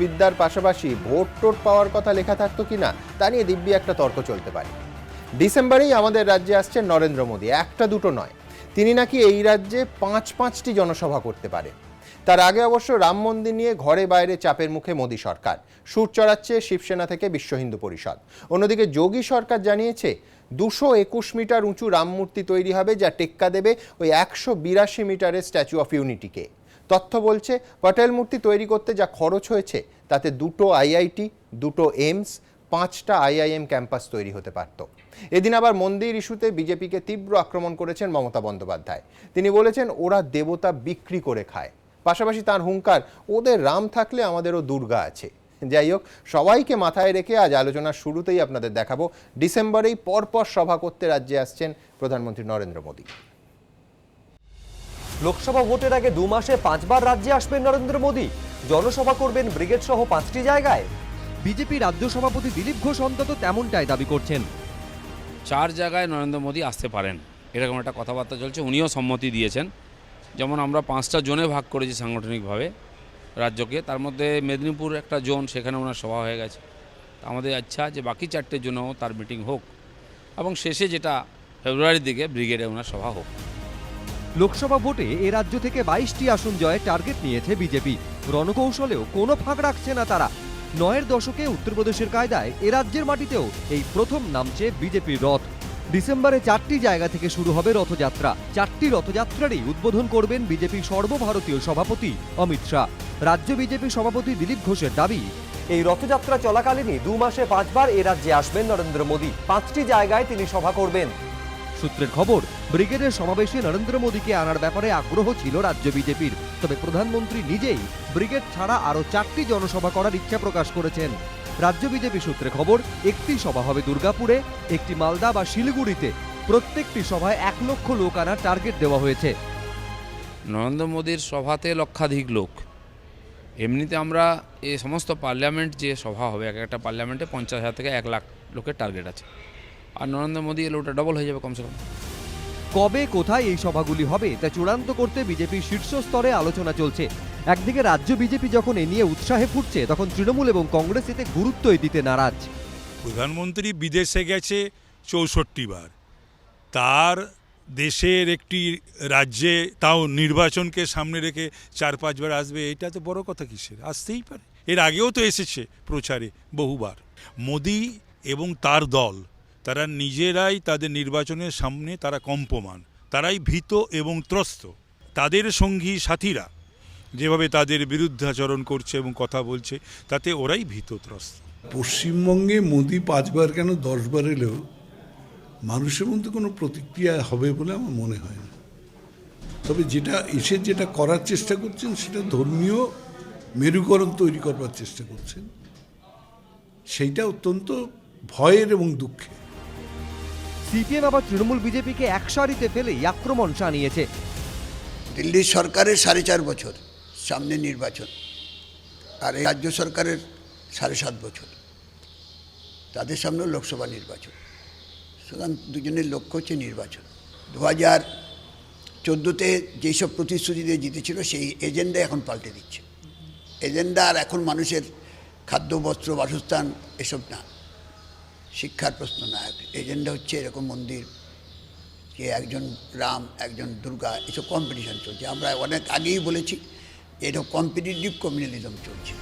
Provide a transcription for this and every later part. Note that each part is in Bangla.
বিদ্যার পাশাপাশি ভোট টোট পাওয়ার কথা লেখা থাকতো কিনা তা নিয়ে দিব্যি একটা তর্ক চলতে পারে। ডিসেম্বরেই আমাদের রাজ্যে আসছেন নরেন্দ্র মোদী, একটা দুটো নয়, তিনি নাকি এই রাজ্যে 5টি জনসভা করতে পারেন। তার আগে অবশ্য রাম মন্দির নিয়ে ঘরে বাইরে চাপের মুখে মোদী সরকার, সুর চড়াচ্ছে শিবসেনা থেকে বিশ্ব হিন্দু পরিষদ। অন্যদিকে যোগী সরকার জানিয়েছে 221 মিটার উঁচু রাম মূর্তি তৈরি হবে, যা টেক্কা দেবে ওই 182 মিটারের স্ট্যাচু অফ ইউনিটিকে। তথ্য বলছে পটেল মূর্তি তৈরি করতে যা খরচ হয়েছে তাতে 2টো আইআইটি, 2টো এইমস, 5টা আইআইএম ক্যাম্পাস তৈরি হতে পারত। এদিন আবার মন্দির ইস্যুতে বিজেপিকে তীব্র আক্রমণ করেছেন মমতা বন্দ্যোপাধ্যায়। তিনি বলেছেন ওরা দেবতা বিক্রি করে খায়। পাশাপাশি তার হুঙ্কার, ওদের রাম থাকলে আমাদেরও দুর্গা আছে। যাই হোক, সবাইকে মাথায় রেখে আজ আলোচনার শুরুতেই আপনাদের দেখাবো ডিসেম্বরেই পরপর সভা করতে রাজ্যে আসছেন প্রধানমন্ত্রী নরেন্দ্র মোদী। লোকসভা ভোটের আগে 2 মাসে 5 বার রাজ্যে আসবেন নরেন্দ্র মোদী। জনসভা করবেন ব্রিগেড সহ 5টি জায়গায়। বিজেপি রাজ্য সভাপতি দিলীপ ঘোষ অন্তত তেমনটাই দাবি করছেন। 4 জায়গায় নরেন্দ্র মোদী আসতে পারেন, এরকম একটা কথাবার্তা চলছে। উনিও সম্মতি দিয়েছেন। যেমন আমরা 5টা জোনে ভাগ করেছি সাংগঠনিকভাবে রাজ্যকে, তার মধ্যে মেদিনীপুর একটা জোন, সেখানে ওনার সভা হয়ে গেছে। আমাদের ইচ্ছা যে বাকি 4টের জন্যও তার মিটিং হোক এবং শেষে যেটা ফেব্রুয়ারির দিকে ব্রিগেডে ওনার সভা হোক। লোকসভা ভোটে এ রাজ্য থেকে 22টি আসন জয়ের টার্গেট নিয়েছে বিজেপি। রণকৌশলেও কোনো ফাঁক রাখছে না তারা। 9এর দশকে উত্তরপ্রদেশের কায়দায় এ রাজ্যের মাটিতেও এই প্রথম নামছে বিজেপির রথ। ডিসেম্বরে 4টি জায়গা থেকে শুরু হবে রথযাত্রা। 4টি রথযাত্রারই উদ্বোধন করবেন বিজেপির সর্বভারতীয় সভাপতি অমিত শাহ। রাজ্য বিজেপি সভাপতি দিলীপ ঘোষের দাবি, এই রথযাত্রা চলাকালীনই 2 মাসে 5 বার এ রাজ্যে আসবেন নরেন্দ্র মোদী। 5টি জায়গায় তিনি সভা করবেন। সূত্রের খবর, ব্রিগেডের সমাবেশে নরেন্দ্র মোদীকে আনার ব্যাপারে আগ্রহ ছিল রাজ্য বিজেপির। তবে প্রধানমন্ত্রী নিজেই ব্রিগেড ছাড়া আরও 4টি জনসভা করার ইচ্ছা প্রকাশ করেছেন। রাজ্য বিজেপি সূত্রে খবর, একটি সভা হবে দুর্গাপুরে, একটি মালদা বা শিলিগুড়িতে। প্রত্যেকটি সভায় 1 লক্ষ লোক আনার টার্গেট দেওয়া হয়েছে। নরেন্দ্র মোদীর সভাতে লক্ষাধিক লোক। এমনিতে আমরা এই সমস্ত পার্লামেন্ট যে সভা হবে, একটা পার্লামেন্টে 50,000 থেকে 1 লাখ লোকের টার্গেট আছে। আর নরেন্দ্র মোদী এলে ওটা ডবল হয়ে যাবে কমসে কম। কবে কোথায় এই সভাগুলি হবে তা চূড়ান্ত করতে বিজেপির শীর্ষ স্তরে আলোচনা চলছে। একদিকে রাজ্য বিজেপি যখন এ নিয়ে উৎসাহে ফুটছে, তখন তৃণমূল এবং কংগ্রেস এতে গুরুত্বই দিতে নারাজ। প্রধানমন্ত্রী বিদেশে গেছে 64 বার, তার দেশের একটি রাজ্যে, তাও নির্বাচনকে সামনে রেখে 4-5 বার আসবে, এটা তো বড় কথা কিসের? আসতেই পারে। এর আগেও তো এসেছে প্রচারে বহুবার। মোদি এবং তার দল তারা নিজেরাই তাদের নির্বাচনের সামনে তারা কম্পমান, তারাই ভীত এবং ত্রস্ত। তাদের সঙ্গী সাথীরা যেভাবে তাদের বিরুদ্ধাচরণ করছে এবং কথা বলছে, তাতে ওরাই ভীত ত্রস্ত। পশ্চিমবঙ্গে মোদি 5 বার কেন 10 বার এলেও মানুষের মধ্যে কোনো প্রতিক্রিয়া হবে বলে আমার মনে হয় না। তবে যেটা করার চেষ্টা করছেন, সেটা ধর্মীয় মেরুকরণ তৈরি করবার চেষ্টা করছেন, সেইটা অত্যন্ত ভয়ের এবং দুঃখের। সিপিএম আবার তৃণমূল বিজেপিকে এক সারিতে ফেলেই আক্রমণ শানিয়েছে। দিল্লি সরকারের 4.5 বছর সামনে নির্বাচন, আর এই রাজ্য সরকারের 7.5 বছর, তাদের সামনে লোকসভা নির্বাচন। সুতরাং দুজনের লক্ষ্য হচ্ছে নির্বাচন। 2014-তে যেসব প্রতিশ্রুতি দিয়ে জিতেছিল, সেই এজেন্ডা এখন পাল্টে দিচ্ছে। এজেন্ডা আর এখন মানুষের খাদ্য, বস্ত্র, বাসস্থান এসব না, শিক্ষার প্রশ্ন না। এজেন্ডা হচ্ছে এরকম মন্দির, যে একজন রাম, একজন দুর্গা, এসব কম্পিটিশন চলছে। আমরা অনেক আগেই বলেছি, এরকম কম্পিটিটিভ কমিউনালিজম চলছে।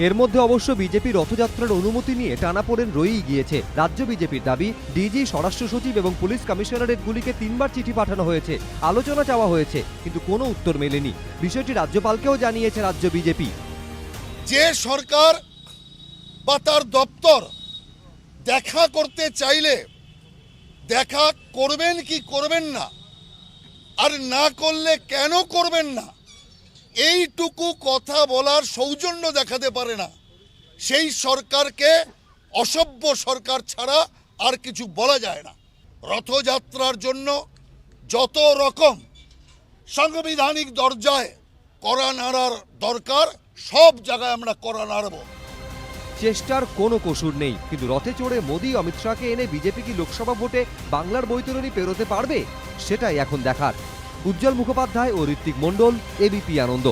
এর মধ্যে অবশ্য বিজেপি রথযাত্রার অনুমতি নিয়ে টানাপোড়েন রয়েই গিয়েছে। রাজ্য বিজেপির দাবি, ডিজি, স্বরাষ্ট্র সচিব এবং পুলিশ কমিশনারেটগুলিকে 3 বার চিঠি পাঠানো হয়েছে, আলোচনা চাওয়া হয়েছে, কিন্তু কোনো উত্তর মেলেনি। বিষয়টি রাজ্যপালকেও জানিয়েছে রাজ্য বিজেপি। যে সরকার বা তার দপ্তর দেখা করতে চাইলে দেখা করবেন কি করবেন না, আর না করলে কেন করবেন না, এইটুকু কথা বলার সৌজন্য দেখাতে পারে না, সেই সরকারকে অসভ্য সরকার ছাড়া আর কিছু বলা যায় না। রথযাত্রার জন্য যত রকম সাংবিধানিক দরজায় কড়া নাড়ার দরকার, সব জায়গায় আমরা কড়া নাড়ব। চেষ্টার কোনো কসুর নেই, কিন্তু রথে চড়ে মোদী, অমিত শাহকে এনে বিজেপি কি লোকসভা ভোটে বাংলার বৈতরণী পেরোতে পারবে? সেটাই এখন দেখার। উজ্জ্বল মুখোপাধ্যায় ও ঋত্বিক মণ্ডল, এবিপি আনন্দ।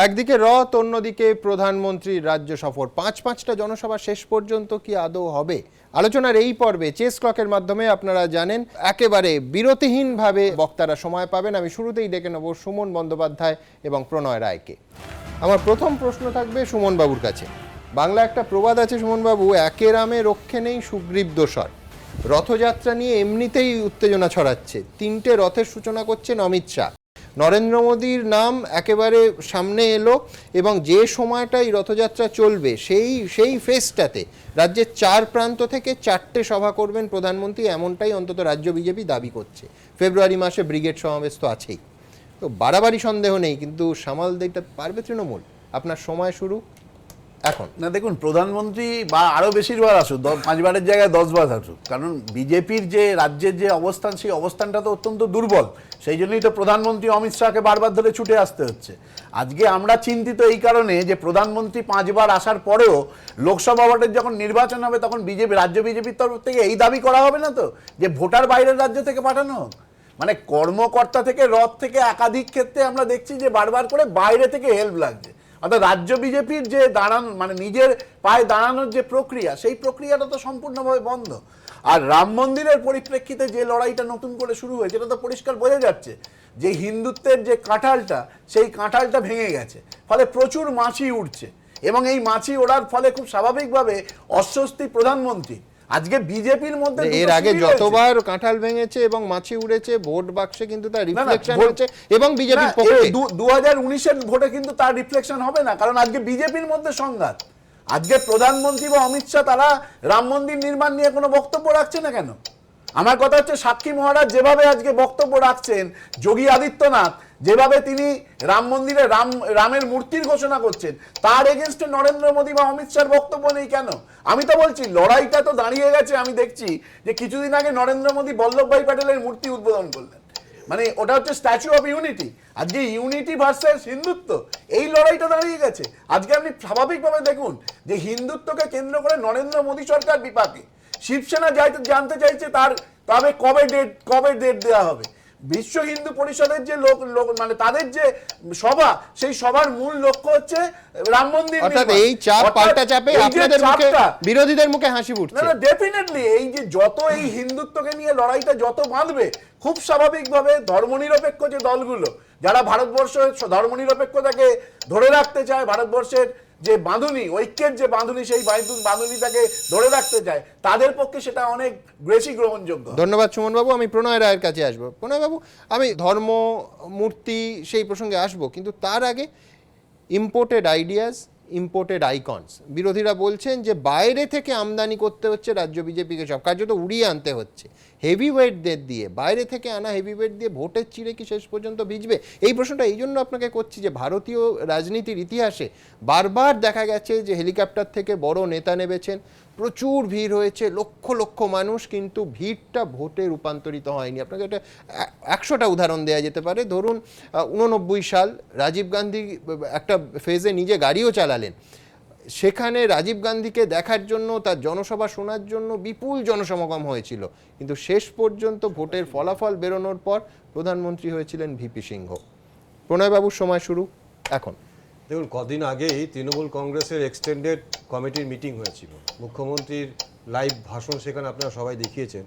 একদিকে রথ, অন্যদিকে প্রধানমন্ত্রীর রাজ্য সফর, পাঁচটা জনসভা শেষ পর্যন্ত কি আদৌ হবে? আলোচনার এই পর্বে চেস ক্লকের মাধ্যমে আপনারা জানেন একেবারে বিরতিহীনভাবে বক্তারা সময় পাবেন। আমি শুরুতেই ডেকে নেব সুমন বন্দ্যোপাধ্যায় এবং প্রণয় রায়কে। আমার প্রথম প্রশ্ন থাকবে সুমন বাবুর কাছে। বাংলা একটা প্রবাদ আছে সুমন বাবু, একে রামে রক্ষে নেই সুগ্রীব দোসর। রথযাত্রা নিয়ে এমনিতেই উত্তেজনা ছড়াচ্ছে, 3টে রথের সূচনা করছেন অমিত শাহ। নরেন্দ্র মোদীর নাম একেবারে সামনে এলো এবং যে সময়টাই রথযাত্রা চলবে সেই ফেসটাতে রাজ্যের 4 প্রান্ত থেকে 4টে সভা করবেন প্রধানমন্ত্রী, এমনটাই অন্তত রাজ্য বিজেপি দাবি করছে। ফেব্রুয়ারি মাসে ব্রিগেড সমাবেশ তো আছেই, তো বাড়াবাড়ি সন্দেহ নেই, কিন্তু সামাল দিতে পারবে তৃণমূল? আপনার সময় শুরু এখন। না দেখুন, প্রধানমন্ত্রী বা আরও বেশিরবার আসুক, 5 বারের জায়গায় 10 বার আসুক, কারণ বিজেপির যে রাজ্যের যে অবস্থান, সেই অবস্থানটা তো অত্যন্ত দুর্বল। সেই জন্যই তো প্রধানমন্ত্রী অমিত শাহকে বারবার ধরে ছুটে আসতে হচ্ছে। আজকে আমরা চিন্তিত এই কারণে যে প্রধানমন্ত্রী 5 বার আসার পরেও লোকসভা ভোটের যখন নির্বাচন হবে তখন রাজ্য বিজেপির তরফ থেকে এই দাবি করা হবে না তো যে ভোটার বাইরের রাজ্য থেকে পাঠানো হোক। মানে কর্মকর্তা থেকে রথ থেকে একাধিক ক্ষেত্রে আমরা দেখছি যে বারবার করে বাইরে থেকে হেল্প লাগছে। অর্থাৎ রাজ্য বিজেপির যে দাঁড়ানো, মানে নিজের পায়ে দাঁড়ানোর যে প্রক্রিয়া, সেই প্রক্রিয়াটা তো সম্পূর্ণভাবে বন্ধ। আর রাম মন্দিরের পরিপ্রেক্ষিতে যে লড়াইটা নতুন করে শুরু হয়েছে, এটা তো পরিষ্কার বোঝা যাচ্ছে যে হিন্দুত্বের যে কাঁঠালটা, সেই কাঁঠালটা ভেঙে গেছে, ফলে প্রচুর মাছি উঠছে এবং এই মাছি ওড়ার ফলে খুব স্বাভাবিকভাবে অস্বস্তি প্রধানমন্ত্রী। আজকে বিজেপির মধ্যে এর আগে যতবার কাঁঠাল ভেঙেছে এবং মাছি উড়েছে ভোট বাক্সে কিন্তু তার রিফ্লেকশন হয়েছে এবং বিজেপির পক্ষে 2019-এর ভোটে কিন্তু তার রিফ্লেকশন হবে না, কারণ আজকে বিজেপির মধ্যে সংঘাত। আজকে প্রধানমন্ত্রী বা অমিত শাহ তারা রাম মন্দির নির্মাণ নিয়ে কোনো বক্তব্য রাখছে না কেন? আমার কথা হচ্ছে, সাক্ষী মহারাজ যেভাবে আজকে বক্তব্য রাখছেন, যোগী আদিত্যনাথ যেভাবে তিনি রাম মন্দিরে রামের মূর্তির ঘোষণা করছেন, তার এগেনস্টে নরেন্দ্র মোদী বা অমিত শাহর বক্তব্য নেই কেন? আমি তো বলছি লড়াইটা তো দাঁড়িয়ে গেছে। আমি দেখছি যে কিছুদিন আগে নরেন্দ্র মোদী বল্লভভাই প্যাটেলের মূর্তি উদ্বোধন করলেন, মানে ওটা হচ্ছে স্ট্যাচু অফ ইউনিটি। আজকে ইউনিটি ভার্সেস হিন্দুত্ব, এই লড়াইটা দাঁড়িয়ে গেছে। আজকে আপনি স্বাভাবিকভাবে দেখুন যে হিন্দুত্বকে কেন্দ্র করে নরেন্দ্র মোদী সরকার বিপাকে। শিবসেনা জানতে চাইছে তবে কবে ডেট দেওয়া হবে। বিশ্ব হিন্দু পরিষদের যে মানে তাদের যে সভা, সেই সভার মূল লক্ষ্য হচ্ছে রাম মন্দির। অর্থাৎ এই চাপ পাল্টা চাপে আপনাদের মুখে, বিরোধীদের মুখে হাসি ফুটছে। না, ডেফিনেটলি এই যে যত এই হিন্দুত্বকে নিয়ে লড়াইটা যত বাঁধবে, খুব স্বাভাবিকভাবে ধর্মনিরপেক্ষ যে দলগুলো, যারা ভারতবর্ষের ধর্মনিরপেক্ষতাকে ধরে রাখতে চায়, ভারতবর্ষের যে বাঁধুনি, ঐক্যের যে বাঁধুনি, সেই বাঁধুনিটাকে ধরে রাখতে চায়, তাদের পক্ষে সেটা অনেক বেশি গ্রহণযোগ্য। ধন্যবাদ সুমন বাবু। আমি প্রণয় রায়ের কাছে আসবো। প্রণয় বাবু, আমি ধর্ম, মূর্তি সেই প্রসঙ্গে আসবো, কিন্তু তার আগে ইম্পোর্টেড আইডিয়াস, ইম্পোর্টেড আইকনস, বিরোধীরা বলছেন যে বাইরে থেকে আমদানি করতে হচ্ছে রাজ্য বিজেপিকে, সব কার্যত উড়িয়ে আনতে হচ্ছে। হেভিওয়েটদের দিয়ে, বাইরে থেকে আনা হেভিওয়েট দিয়ে ভোটের চিড়ে কি শেষ পর্যন্ত ভিজবে? এই প্রশ্নটা এই জন্য আপনাকে করছি যে ভারতীয় রাজনীতির ইতিহাসে বারবার দেখা গেছে যে হেলিকপ্টার থেকে বড় নেতা নেমেছেন, প্রচুর ভিড় হয়েছে, লক্ষ লক্ষ মানুষ, কিন্তু ভিড়টা ভোটে রূপান্তরিত হয়নি। আপনাকে এটা 100টা উদাহরণ দেওয়া যেতে পারে। ধরুন 89 সাল রাজীব গান্ধী একটা ফেজে নিজে গাড়িও চালালেন, সেখানে রাজীব গান্ধীকে দেখার জন্য, তার জনসভা শোনার জন্য বিপুল জনসমাগম হয়েছিল, কিন্তু শেষ পর্যন্ত ভোটের ফলাফল বেরোনোর পর প্রধানমন্ত্রী হয়েছিলেন ভিপি সিংহ। প্রণয়বাবুর সময় শুরু এখন। দেখুন, কদিন আগেই তৃণমূল কংগ্রেসের এক্সটেন্ডেড কমিটির মিটিং হয়েছিল, মুখ্যমন্ত্রীর লাইভ ভাষণ সেখানে আপনারা সবাই দেখিয়েছেন।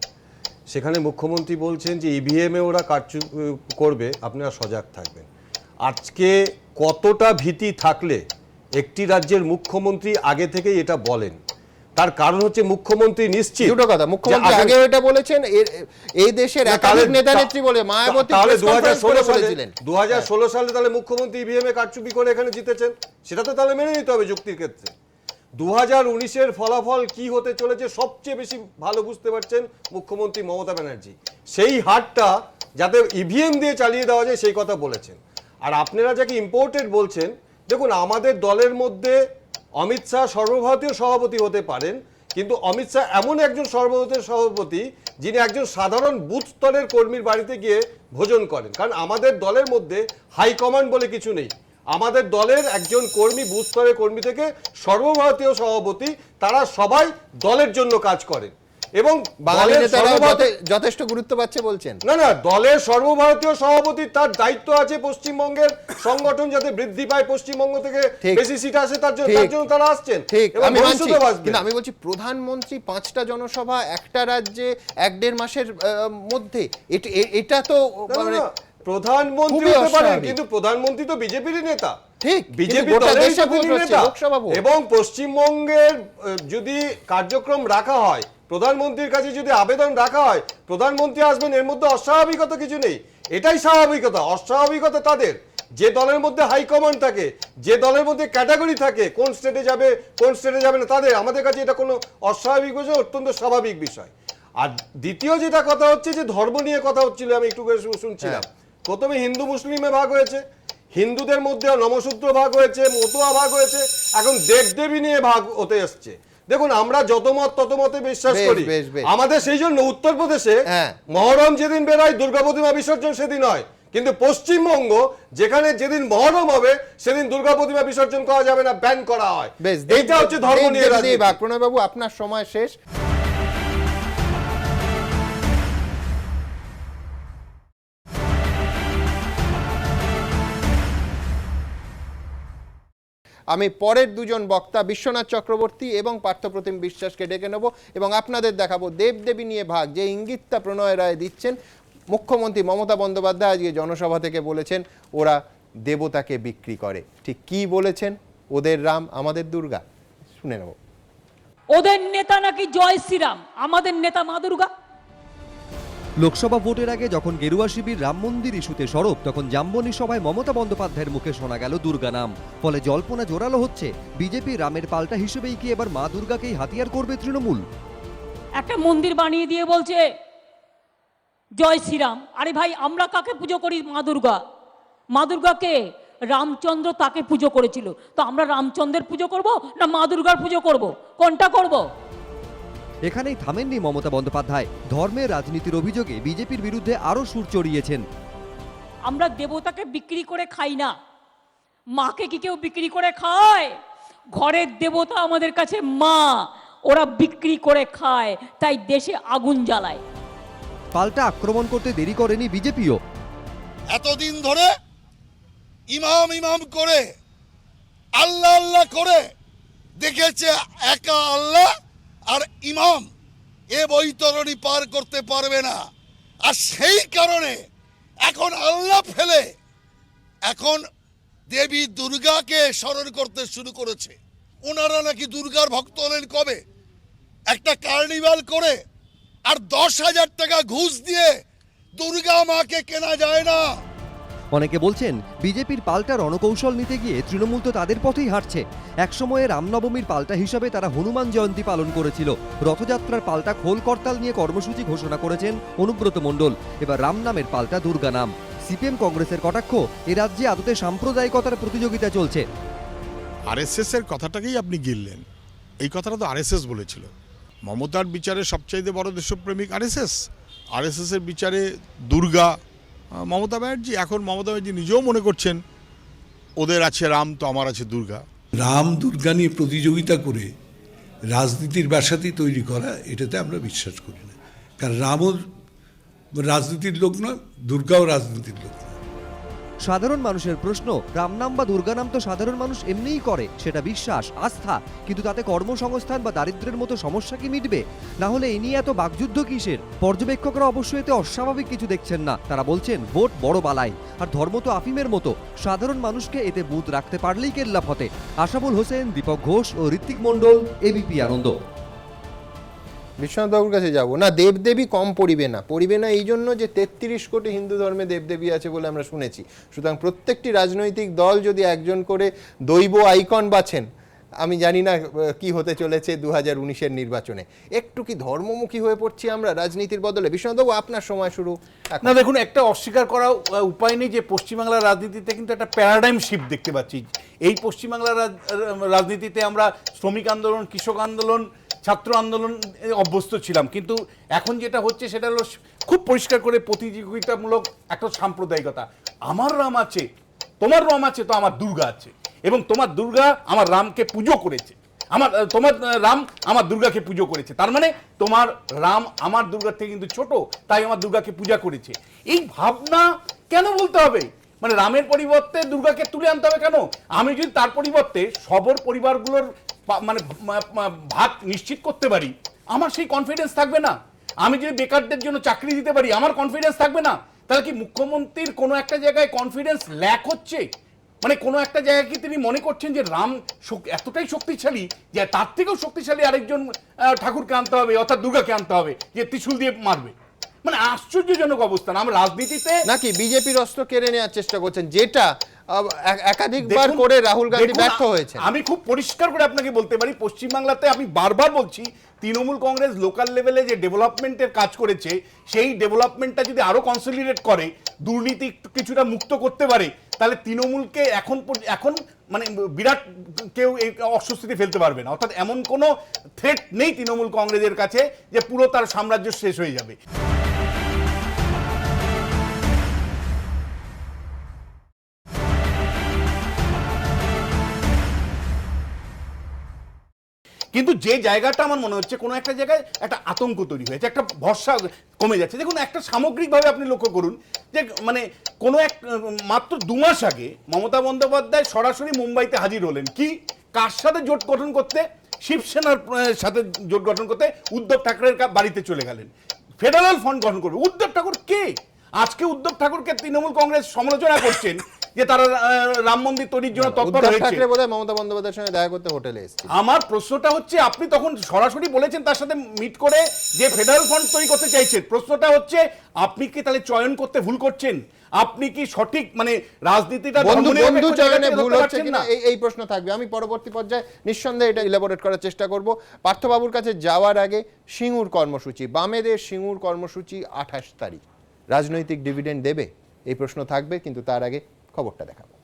সেখানে মুখ্যমন্ত্রী বলছেন যে ইভিএমে ওরা কারচুপি করবে, আপনারা সজাগ থাকবেন। আজকে কতটা ভীতি থাকলে একটি রাজ্যের মুখ্যমন্ত্রী আগে থেকেই এটা বলেন? তার কারণ হচ্ছে মুখ্যমন্ত্রী নিশ্চিত, দুটো কথা, মুখ্যমন্ত্রী আগে এটা বলেছেন, এই দেশের একাধিক নেতা নেত্রী বলে, মায়াবতী তাহলে প্রেস কনফারেন্স করে বলেছিলেন 2016 সালে তাহলে মুখ্যমন্ত্রী ইভিএমে কারচুপি করে এখানে জিতেছেন, সেটা তো তাহলে মেনে নিতে হবে যুক্তির ক্ষেত্রে। 2019-এর ফলাফল কি হতে চলেছে সবচেয়ে বেশি ভালো বুঝতে পারছেন মুখ্যমন্ত্রী মমতা ব্যানার্জি। সেই হারটা যাতে ইভিএম দিয়ে চালিয়ে দেওয়া যায় সেই কথা বলেছেন। আর আপনারা যাকে ইম্পোর্টেড বলছেন, দেখুন আমাদের দলের মধ্যে অমিত শাহ সর্বভারতীয় সভাপতি হতে পারেন, কিন্তু অমিত শাহ এমন একজন সর্বভারতীয় সভাপতি যিনি একজন সাধারণ বুথ স্তরের কর্মীর বাড়িতে গিয়ে ভোজন করেন। কারণ আমাদের দলের মধ্যে হাইকমান্ড বলে কিছু নেই, আমাদের দলের একজন কর্মী বুথ স্তরের কর্মী থেকে সর্বভারতীয় সভাপতি, তারা সবাই দলের জন্য কাজ করেন। এবং বাঙালি দলের নেতারা সর্বভারতীয়- যথেষ্ট গুরুত্ব পাচ্ছে বলছেন। না না, দলের সর্বভারতীয় সভাপতি, তার দায়িত্ব আছে পশ্চিমবঙ্গের সংগঠন যাতে বৃদ্ধি পায়, পশ্চিমবঙ্গ থেকে ঠিক। বেশি সিট আসে, তার ঠিক। জন্য তারা আসছেন ঠিক, এবং আমি মানছি, ভবিষ্যতেও আসবেন। কিন্তু আমি বলছি প্রধানমন্ত্রী 5টা জনসভা একটা রাজ্যে 1-1.5 মাসের মধ্যে, এটা তো না, না, মানে না, প্রধানমন্ত্রী খুবই হতে পারেন, অস্বাভাবিক। কিন্তু প্রধানমন্ত্রী তো বিজেপিরই নেতা। ঠিক, বিজেপি কিন্তু গোটা দলেরই দেশে তো ভোট তিনি হচ্ছে, নেতা। লোকসভা ভোট। এবং পশ্চিমবঙ্গের যদি কার্যক্রম রাখা হয়, প্রধানমন্ত্রীর কাছে যদি আবেদন রাখা হয়, প্রধানমন্ত্রী আসবেন, এর মধ্যে অস্বাভাবিকতা কিছু নেই। এটাই স্বাভাবিকতা। অস্বাভাবিকতা তাদের যে দলের মধ্যে হাইকমান্ড থাকে, যে দলের মধ্যে ক্যাটাগরি থাকে, কোন স্টেটে যাবে কোন স্টেটে যাবে না তাদের। আমাদের কাছে এটা কোনো অস্বাভাবিক বিষয়, অত্যন্ত স্বাভাবিক বিষয়। আর দ্বিতীয় যেটা কথা হচ্ছে যে ধর্ম নিয়ে কথা হচ্ছিল, আমি একটু করে শুনছিলাম। প্রথমে হিন্দু মুসলিমে ভাগ হয়েছে, হিন্দুদের মধ্যে নমশূদ্র ভাগ হয়েছে, মতুয়া ভাগ হয়েছে, এখন দেবদেবী নিয়ে ভাগ হতে এসছে। দেখুন, আমরা যত মত তত মতে বিশ্বাস বেশ, করি। বেশ, বেশ। আমাদের সেই জন্য উত্তরপ্রদেশে হ্যাঁ। মহরম যেদিন বেরোয়, দুর্গা প্রতিমা বিসর্জন সেদিন হয়। কিন্তু পশ্চিমবঙ্গ, যেখানে যেদিন মহরম হবে সেদিন দুর্গা প্রতিমা বিসর্জন করা যাবে না, ব্যান করা হয়। বেশ, এইটা হচ্ছে ধর্ম নিয়ে রাজনীতি। প্রণয় বাবু, আপনার সময় শেষ। আমি পরের দুজন বক্তা বিশ্বনাথ চক্রবর্তী এবং পার্থপ্রতিম বিশ্বাসকে ডেকে নেব এবং আপনাদের দেখাবো দেবদেবী নিয়ে ভাগ যে ইঙ্গিতটা প্রণয় রায় দিচ্ছেন। মুখ্যমন্ত্রী মমতা বন্দ্যোপাধ্যায় আজকে জনসভা থেকে বলেছেন ওরা দেবতাকে বিক্রি করে। ঠিক কি বলেছেন? ওদের রাম আমাদের দুর্গা। শুনে নেব। ওদের নেতা নাকি জয় শ্রীরাম, আমাদের নেতা মা দুর্গা। লোকসভা ভোটের আগে যখন গেরুয়া শিবির রাম মন্দির ইস্যুতে সরব, তখন জাম্বনি সভায় মমতা বন্দ্যোপাধ্যায়ের মুখে শোনা গেল দুর্গা নাম। ফলে জল্পনা জোরালো হচ্ছে বিজেপি রামের পাল্টা হিসেবেই কি এবার মা দুর্গাকেই হাতিয়ার করবে তৃণমূল? একটা মন্দির বানিয়ে দিয়ে বলছে জয় শ্রীরাম। আরে ভাই, আমরা কাকে পুজো করি? মা দুর্গা। মা দুর্গাকে রামচন্দ্র তাকে পুজো করেছিল, তো আমরা রামচন্দ্রের পুজো করব না মা দুর্গার পুজো করব? কোনটা করব? এখানেই থামেননি মমতা বন্দ্যোপাধ্যায়। ধর্মের রাজনীতির অভিযোগে বিজেপির বিরুদ্ধে আরও সুর চড়িয়েছেন। আমরা দেবতাকে বিক্রি করে খাই না। মাকে কি কেউ বিক্রি করে খায়? ঘরের দেবতা আমাদের কাছে মা, ওরা বিক্রি করে খায়, তাই দেশে আগুন জ্বালায়। পাল্টা আক্রমণ করতে দেরি করেনি বিজেপিও। এতদিন ধরে ইমাম ইমাম করে আল্লাহ আল্লাহ করে দেখেছে একা আল্লাহ আর ইমাম এ বৈতরণী পার করতে পারবে না। আর সেই কারণে এখন আল্লাহ ফেলে এখন দেবী দুর্গাকে স্মরণ করতে শুরু করেছে। ওনারা নাকি দুর্গার ভক্ত হলেন কবে? একটা কার্নিভাল করে আর 10,000 টাকা ঘুষ দিয়ে দুর্গা মাকে কেনা যায় না। অনেকে বলছেন বিজেপির পাল্টা রণকৌশল নিতে গিয়ে তৃণমূল তো তাদের পথেই হাঁটছে। একসময়ে রামনবমীর পাল্টা হিসাবে তারা হনুমান জয়ন্তী পালন করেছিল। রথযাত্রার পাল্টা খোল করতাল নিয়ে কর্মসূচি ঘোষণা করেছেন অনুব্রত মণ্ডল। এবার রাম নামের পাল্টা দুর্গা নাম। সিপিএম কংগ্রেসের কটাক্ষ, এ রাজ্যে আদতে সাম্প্রদায়িকতার প্রতিযোগিতা চলছে। আরএসএস এর কথাটাকেই আপনি গিললেন। এই কথাটা তো আরএসএস বলেছিল। মমতার বিচারে সবচাইতে বড় দেশপ্রেমিক আরএসএস। আরএসএস এর বিচারে দুর্গা মমতা ব্যানার্জি। এখন মমতা ব্যানার্জি নিজেও মনে করছেন ওদের আছে রাম, তো আমার আছে দুর্গা। রাম দুর্গা নিয়ে প্রতিযোগিতা করে রাজনীতির ব্যাসাতি তৈরি করা, এটাতে আমরা বিশ্বাস করি না। কারণ রামও রাজনীতির লোক নয়, দুর্গাও রাজনীতির লোক নয়। সাধারণ মানুষের প্রশ্ন, রাম নাম বা দুর্গা নাম তো সাধারণ মানুষ এমনিই করে, সেটা বিশ্বাস আস্থা, কিন্তু তাতে কর্মসংস্থান বা দারিদ্র্যের মতো সমস্যা কি মিটবে? না হলে এই নিয়ে এত বাকযুদ্ধ কিসের? পর্যবেক্ষকরা অবশ্য এতে অস্বাভাবিক কিছু দেখছেন না। তারা বলছেন ভোট বড় বালাই, আর ধর্ম তো আফিমের মতো। সাধারণ মানুষকে এতে বুথ রাখতে পারলেই কেল্লা ফতে। আশাবুল হোসেন, দীপক ঘোষ ও ঋত্বিক মণ্ডল, এবিপি আনন্দ। বিশ্বনাথ বাবুর কাছে যাব না। দেবদেবী কম পড়িবে না এই জন্য যে 33 কোটি হিন্দু ধর্মে দেবদেবী আছে বলে আমরা শুনেছি। সুতরাং প্রত্যেকটি রাজনৈতিক দল যদি একজন করে দৈব আইকন বাছেন, আমি জানি না কি হতে চলেছে 2019-এর নির্বাচনে। একটু কি ধর্মমুখী হয়ে পড়ছি আমরা রাজনীতির বদলে? বিশ্বনাথ বাবু, আপনার সময় শুরু। না দেখুন, একটা অস্বীকার করা উপায় নেই যে পশ্চিমবাংলার রাজনীতিতে কিন্তু একটা প্যারাডাইম শিফট দেখতে পাচ্ছি। এই পশ্চিমবাংলার রাজনীতিতে আমরা শ্রমিক আন্দোলন, কৃষক আন্দোলন, ছাত্র আন্দোলন অভ্যস্ত ছিলাম, কিন্তু এখন যেটা হচ্ছে সেটা হলো খুব পরিষ্কার করে প্রতিযোগিতামূলক একটা সাম্প্রদায়িকতা। আমার রাম আছে, তোমার রাম আছে, তো আমার দুর্গা আছে, এবং তোমার দুর্গা আমার রামকে পুজো করেছে। তোমার রাম আমার দুর্গাকে পুজো করেছে, তার মানে তোমার রাম আমার দুর্গার থেকে কিন্তু ছোট, তাই আমার দুর্গাকে পূজা করেছে। এই ভাবনা কেন বলতে হবে? মানে রামের পরিবর্তে দুর্গাকে তুলে আনতে হবে কেন? আমি যদি তার পরিবর্তে সবর পরিবারগুলোর মানে ভাগ নিশ্চিত করতে পারি, আমার সেই কনফিডেন্স থাকবে না? আমি যদি বেকারদের জন্য চাকরি দিতে পারি, আমার কনফিডেন্স থাকবে না? তাহলে কি মুখ্যমন্ত্রীর কোনো একটা জায়গায় কনফিডেন্স ল্যাক হচ্ছে? মানে কোনো একটা জায়গায় কি তিনি মনে করছেন যে রাম এতটাই শক্তিশালী যে তার থেকেও শক্তিশালী আরেকজন ঠাকুরকে আনতে হবে, অর্থাৎ দুর্গাকে আনতে হবে, যে ত্রিশূল দিয়ে মারবে? মানে আশ্চর্যজনক অবস্থান। আমরা রাজনীতিতে নাকি বিজেপির অস্ত্র কেড়ে নেওয়ার চেষ্টা করছেন, যেটা একাধিকবার করে রাহুল গান্ধী ব্যর্থ হয়েছে? আমি খুব পরিষ্কার করে আপনাকে বলতে পারি, পশ্চিমবাংলাতে আমি বারবার বলছি, তৃণমূল কংগ্রেস লোকাল লেভেলে যে ডেভেলপমেন্টের কাজ করেছে, সেই ডেভেলপমেন্টটা যদি আরো কনসলিডেট করে, দুর্নীতি কিছুটা মুক্ত করতে পারে, তাহলে তৃণমূলকে এখন মানে বিরাট কেউ এই অস্বস্তিতে ফেলতে পারবে না। অর্থাৎ এমন কোনো থ্রেট নেই তৃণমূল কংগ্রেসের কাছে যে পুরো তার সাম্রাজ্য শেষ হয়ে যাবে। কিন্তু যে জায়গাটা আমার মনে হচ্ছে কোনো একটা জায়গায় একটা আতঙ্ক তৈরি হয়েছে, একটা ভরসা কমে যাচ্ছে। দেখুন, একটা সামগ্রিকভাবে আপনি লক্ষ্য করুন যে মানে কোনো এক মাত্র 2 মাস আগে মমতা বন্দ্যোপাধ্যায় সরাসরি মুম্বাইতে হাজির হলেন। কি, কার সাথে জোট গঠন করতে? শিবসেনার সাথে জোট গঠন করতে। উদ্ধব ঠাকরের বাড়িতে চলে গেলেন, ফেডারেল ফ্রন্ট গঠন করবে। উদ্ধব ঠাকুর কে? আজকে উদ্ধব ঠাকুরকে তৃণমূল কংগ্রেস সমালোচনা করছেন যে তারা রাম মন্দির তৈরির জন্য তৎপর হয়েছে। বোধহয় মমতা বন্দ্যোপাধ্যায়ের সঙ্গে দেখা করতে হোটেলে এসেছে। আমার প্রশ্নটা হচ্ছে, আপনি তখন সরাসরি বলেছেন তার সাথে মিট করে যে ফেডারেল ফ্রন্ট তৈরি করতে চাইছেন। প্রশ্নটা হচ্ছে, আপনি কি তাহলে চয়ন করতে ভুল করছেন? আপনি কি সঠিক মানে রাজনীতিটা বন্ধু চয়নে ভুল হচ্ছে কিনা এই প্রশ্ন থাকবে। আমি পরবর্তী পর্যায়ে নিঃসন্দেহে এটা ইলাবোরেট করার চেষ্টা করব। পার্থবাবুর কাছে যাওয়ার আগে সিঙ্গুর কর্মসূচি, বামেদের সিঙ্গুর কর্মসূচি 28 তারিখ, রাজনৈতিক ডিভিডেন্ড দেবে? এই প্রশ্ন থাকবে, কিন্তু তার আগে খবরটা দেখাবো।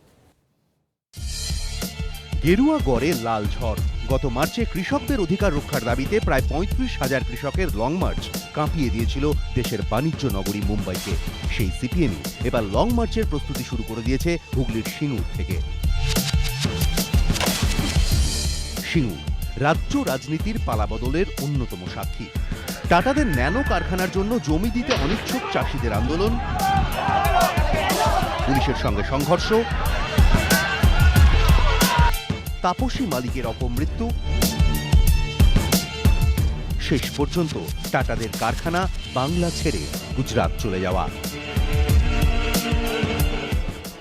গেরুয়া গড়ে লাল ঝড়। গত মার্চে কৃষকদের অধিকার রক্ষার দাবিতে প্রায় 35,000 কৃষকের লং মার্চ কাঁপিয়ে দিয়েছিল দেশের বাণিজ্য নগরী মুম্বাইকে। সেই সিপিএমই এবার লং মার্চের প্রস্তুতি শুরু করে দিয়েছে হুগলির সিঙ্গুর থেকে। সিঙ্গুর রাজ্য রাজনীতির পালাবদলের অন্যতম সাক্ষী। টাটাদের ন্যানো কারখানার জন্য জমি দিতে অনিচ্ছুক চাষিদের আন্দোলন, পুলিশের সঙ্গে সংঘর্ষ, তাপসী মালিকের অপমৃত্যু, শেষ পর্যন্ত টাটাদের কারখানা বাংলা ছেড়ে গুজরাট চলে যাওয়া।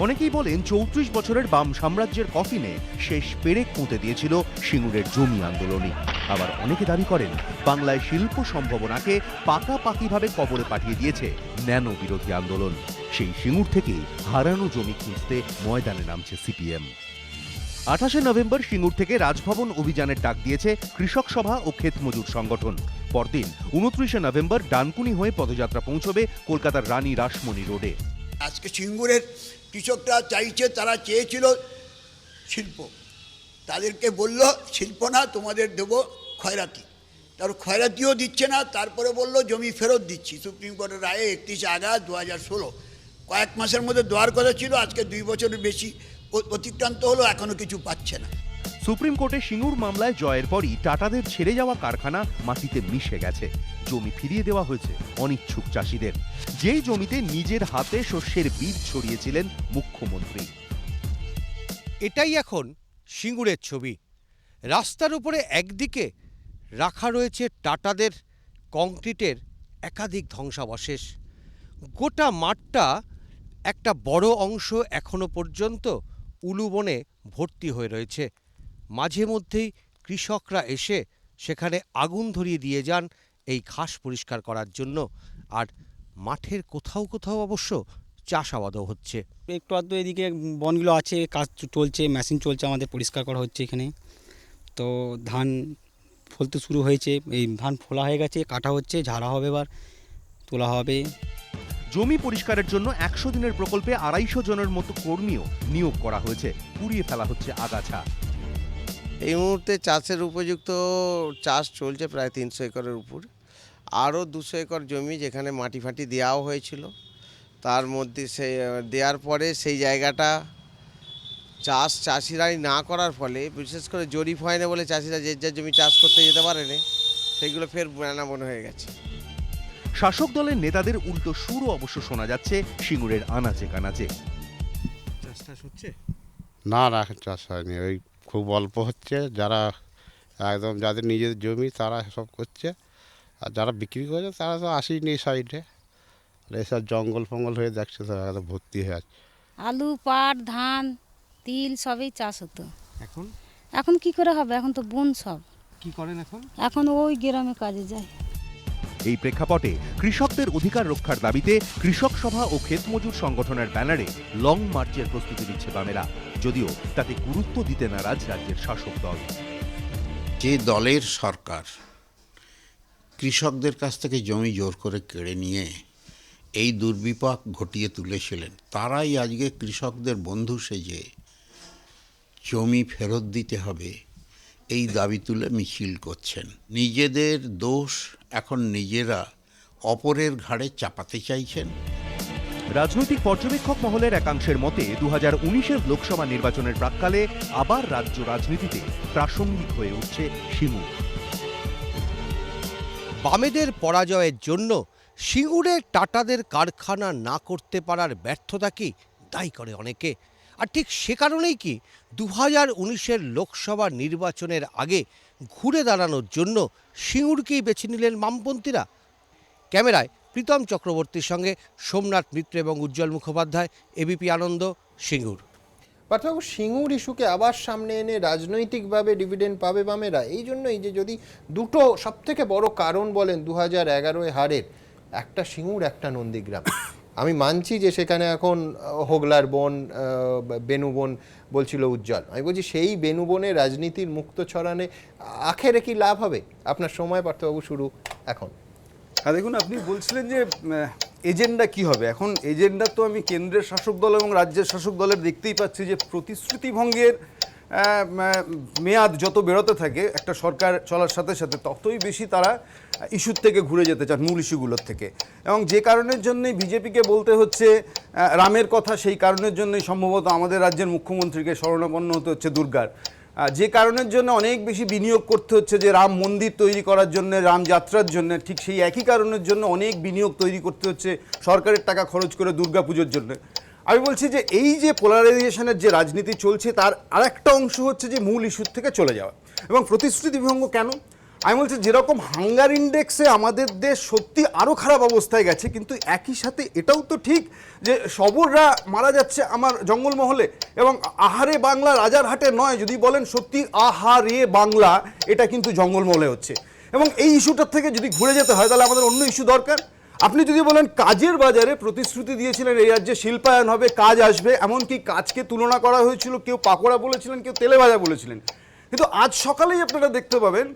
অনেকেই বলেন 34 বছরের বাম সাম্রাজ্যের কফিনে শেষ পেরেক পুঁতে দিয়েছিল সিঙ্গুরের জমি আন্দোলনই। আবার অনেকে দাবি করেন বাংলায় শিল্প সম্ভাবনাকে পাকাপাকিভাবে কবরে পাঠিয়ে দিয়েছে ন্যানো বিরোধী আন্দোলন। সেই সিঙ্গুর থেকেই হারানো জমি খুঁজতে ময়দানে নামছে সিপিএম। 28শে নভেম্বর সিঙ্গুর থেকে রাজভবন অভিযানের ডাক দিয়েছে কৃষক সভা ও ক্ষেত মজুর সংগঠন। পরদিন 29শে নভেম্বর ডানকুনি হয়ে পদযাত্রা পৌঁছবে কলকাতার রানী রাসমণি রোডে। আজকে সিঙ্গুরের কৃষকরা চাইছে, তারা চেয়েছিল শিল্প, তাদেরকে বলল শিল্প না, তোমাদের দেবো খয়রাতি। তার খয়রাতিও দিচ্ছে না, তারপরে বলল জমি ফেরত দিচ্ছি। সুপ্রিম কোর্টের রায়ে 31 আগস্ট 2016, কয়েক মাসের মধ্যে দেওয়ার কথা ছিল, আজকে 2 বছরের বেশি অতিক্রান্ত হলো, এখনো কিছু পাচ্ছে না। সুপ্রিম কোর্টে সিঙ্গুর মামলায় জয়ের পরই টাটাদের ছেড়ে যাওয়া কারখানা মাটিতে মিশে গেছে। জমি ফিরিয়ে দেওয়া হয়েছে অনিচ্ছুক চাষিদের, যেই জমিতে নিজের হাতে শস্যের বীজ ছড়িয়েছিলেন মুখ্যমন্ত্রী। এটাই এখন সিঙ্গুরের ছবি। রাস্তার উপরে একদিকে রাখা রয়েছে টাটাদের কংক্রিটের একাধিক ধ্বংসাবশেষ। গোটা মাঠটা একটা বড় অংশ এখনো পর্যন্ত উলুবনে ভর্তি হয়ে রয়েছে। মাঝে মধ্যেই কৃষকরা এসে সেখানে আগুন ধরিয়ে দিয়ে যান এই ঘাস পরিষ্কার করার জন্য। আর মাঠের কোথাও কোথাও অবশ্য চাষাবাদও হচ্ছে। একটু আধটু এদিকে বনগুলো আছে, কাজ চলছে, মেশিন চলছে, আমাদের পরিষ্কার করা হচ্ছে এখানে। তো ধান ফলতে শুরু হয়েছে, এই ধান ফোলা হয়ে গেছে, কাটা হচ্ছে, ঝাড়া হবে, এবার তোলা হবে। জমি পরিষ্কারের জন্য 100 দিনের প্রকল্পে 250 জনের মতো কর্মীও নিয়োগ করা হয়েছে। পুড়িয়ে ফেলা হচ্ছে আগাছা। এই মুহূর্তে চাষের উপযুক্ত চাষ চলছে প্রায় 300 একরের উপর। আরও 200 একর জমি যেখানে মাটি ফাটি দেওয়াও হয়েছিল, তার মধ্যে সেই দেওয়ার পরে সেই জায়গাটা চাষিরাই না করার ফলে, বিশেষ করে জরিপ হয় না বলে চাষিরা যে যার জমি চাষ করতে যেতে পারেনি, সেইগুলো ফের বন হয়ে গেছে। শাসক দলের নেতাদের উল্টো সুরও অবশ্য শোনা যাচ্ছে সিঙ্গুরের আনাচে কানাচে। চাষটাস হচ্ছে না, এখন চাষ হয়নি, ওই খুব অল্প হচ্ছে। যারা একদম যাদের নিজের জমি তারা সব করছে, আর যারা বিক্রি করছে তারা তো আসেনি সাইডে। এসব জঙ্গল ফঙ্গল হয়ে দেখছে তো একদম ভর্তি হয়ে আছে। আলু, পাট, ধান, তিল সবই চাষ হতো। এখন এখন কি করে হবে? এখন তো বন সব। কি করেন এখন? এখন ওই গ্রামে কাজে যায়। এই প্রেক্ষাপটে কৃষকদের অধিকার রক্ষার দাবিতে কৃষক সভা ও ক্ষেত মজুর সংগঠনের ব্যানারে লং মার্চের প্রস্তুতি নিচ্ছে বামেরা, যদিও তাতে গুরুত্ব দিতে নারাজ রাজ্যের শাসক দল। যে দলের সরকার কৃষকদের কাছ থেকে জমি জোর করে কেড়ে নিয়ে এই দুর্বিপাক ঘটিয়ে তুলেছিলেন, তারাই আজকে কৃষকদের বন্ধু সেজে জমি ফেরত দিতে হবে এই দাবি তুলে মিছিল করছেন। নিজেদের দোষ এখন নিজেরা অপরের ঘাড়ে চাপাতে চাইছেন। রাজনৈতিক পর্যবেক্ষক মহলের একাংশের মতে 2019-এর লোকসভা নির্বাচনের প্রাক্কালে আবার রাজ্য রাজনীতিতে প্রাসঙ্গিক হয়ে উঠছে সিঙ্গুর। বামেদের পরাজয়ের জন্য সিঙ্গুরে টাটাদের কারখানা না করতে পারার ব্যর্থতাকে দায়ী করে অনেকে। আর ঠিক সে কারণেই কি 2019-এর লোকসভা নির্বাচনের আগে ঘুরে দাঁড়ানোর জন্য সিঙ্গুরকেই বেছে নিলেন বামপন্থীরা। ক্যামেরায় প্রীতম চক্রবর্তীর সঙ্গে সোমনাথ মিত্র এবং উজ্জ্বল মুখোপাধ্যায়, এবিপি আনন্দ, সিঙ্গুর। পার্থবাবু, সিঙ্গুর ইস্যুকে আবার সামনে এনে রাজনৈতিকভাবে ডিভিডেন্ড পাবে বামেরা, এই জন্যই যে যদি দুটো সবথেকে বড় কারণ বলেন 2011-এ হারের, একটা সিঙ্গুর একটা নন্দীগ্রাম। আমি মানছি যে সেখানে এখন হোগলার বন, বেনুবন বলছিল উজ্জ্বল, আমি বলছি সেই বেনুবনে রাজনীতির মুক্ত ছড়ানে আখেরে কি লাভ হবে? আপনার সময় পার্থবাবু শুরু এখন। হ্যাঁ, দেখুন, আপনি বলছিলেন যে এজেন্ডা কি হবে। এখন এজেন্ডা তো আমি কেন্দ্রের শাসক দল এবং রাজ্যের শাসক দলের দেখতেই পাচ্ছি যে প্রতিশ্রুতি ভঙ্গের মেয়াদ যত বেরোতে থাকে একটা সরকার চলার সাথে সাথে, ততই বেশি তারা ইস্যুর থেকে ঘুরে যেতে চান, মূল ইস্যুগুলোর থেকে। এবং যে কারণের জন্যই বিজেপিকে বলতে হচ্ছে রামের কথা, সেই কারণের জন্যই সম্ভবত আমাদের রাজ্যের মুখ্যমন্ত্রীকে শরণাপন্ন হতে হচ্ছে দুর্গার। যে কারণের জন্য অনেক বেশি বিনিয়োগ করতে হচ্ছে যে রাম মন্দির তৈরি করার জন্য, রাম যাত্রার জন্য, ঠিক সেই একই কারণের জন্য অনেক বিনিয়োগ তৈরি করতে হচ্ছে সরকারের টাকা খরচ করে দুর্গাপুজোর জন্য। আমি বলছি যে এই যে পোলারাইজেশনের যে রাজনীতি চলছে তার আরেকটা অংশ হচ্ছে যে মূল ইস্যুর থেকে চলে যাওয়া এবং প্রতিশ্রুতি ভঙ্গ। কেন? আমি বলছি যেরকম হাঙ্গার ইন্ডেক্সে আমাদের দেশ সত্যি আরও খারাপ অবস্থায় গেছে, কিন্তু একই সাথে এটাও তো ঠিক যে শবররা মারা যাচ্ছে আমার জঙ্গলমহলে, এবং আহারে বাংলা রাজারহাটে নয়, যদি বলেন সত্যি আহারে বাংলা, এটা কিন্তু জঙ্গলমহলে হচ্ছে। এবং এই ইস্যুটার থেকে যদি ঘুরে যেতে হয় তাহলে আমাদের অন্য ইস্যু দরকার। আপনি যদি বলেন কাজের বাজারে প্রতিশ্রুতি দিয়েছিলেন এই রাজ্যে শিল্পায়ন হবে, কাজ আসবে, এমনকি কাজকে তুলনা করা হয়েছিল, কেউ পাকোড়া বলেছিলেন, কেউ তেলে ভাজা বলেছিলেন। কিন্তু আজ সকালেই আপনারা দেখতে পাবেন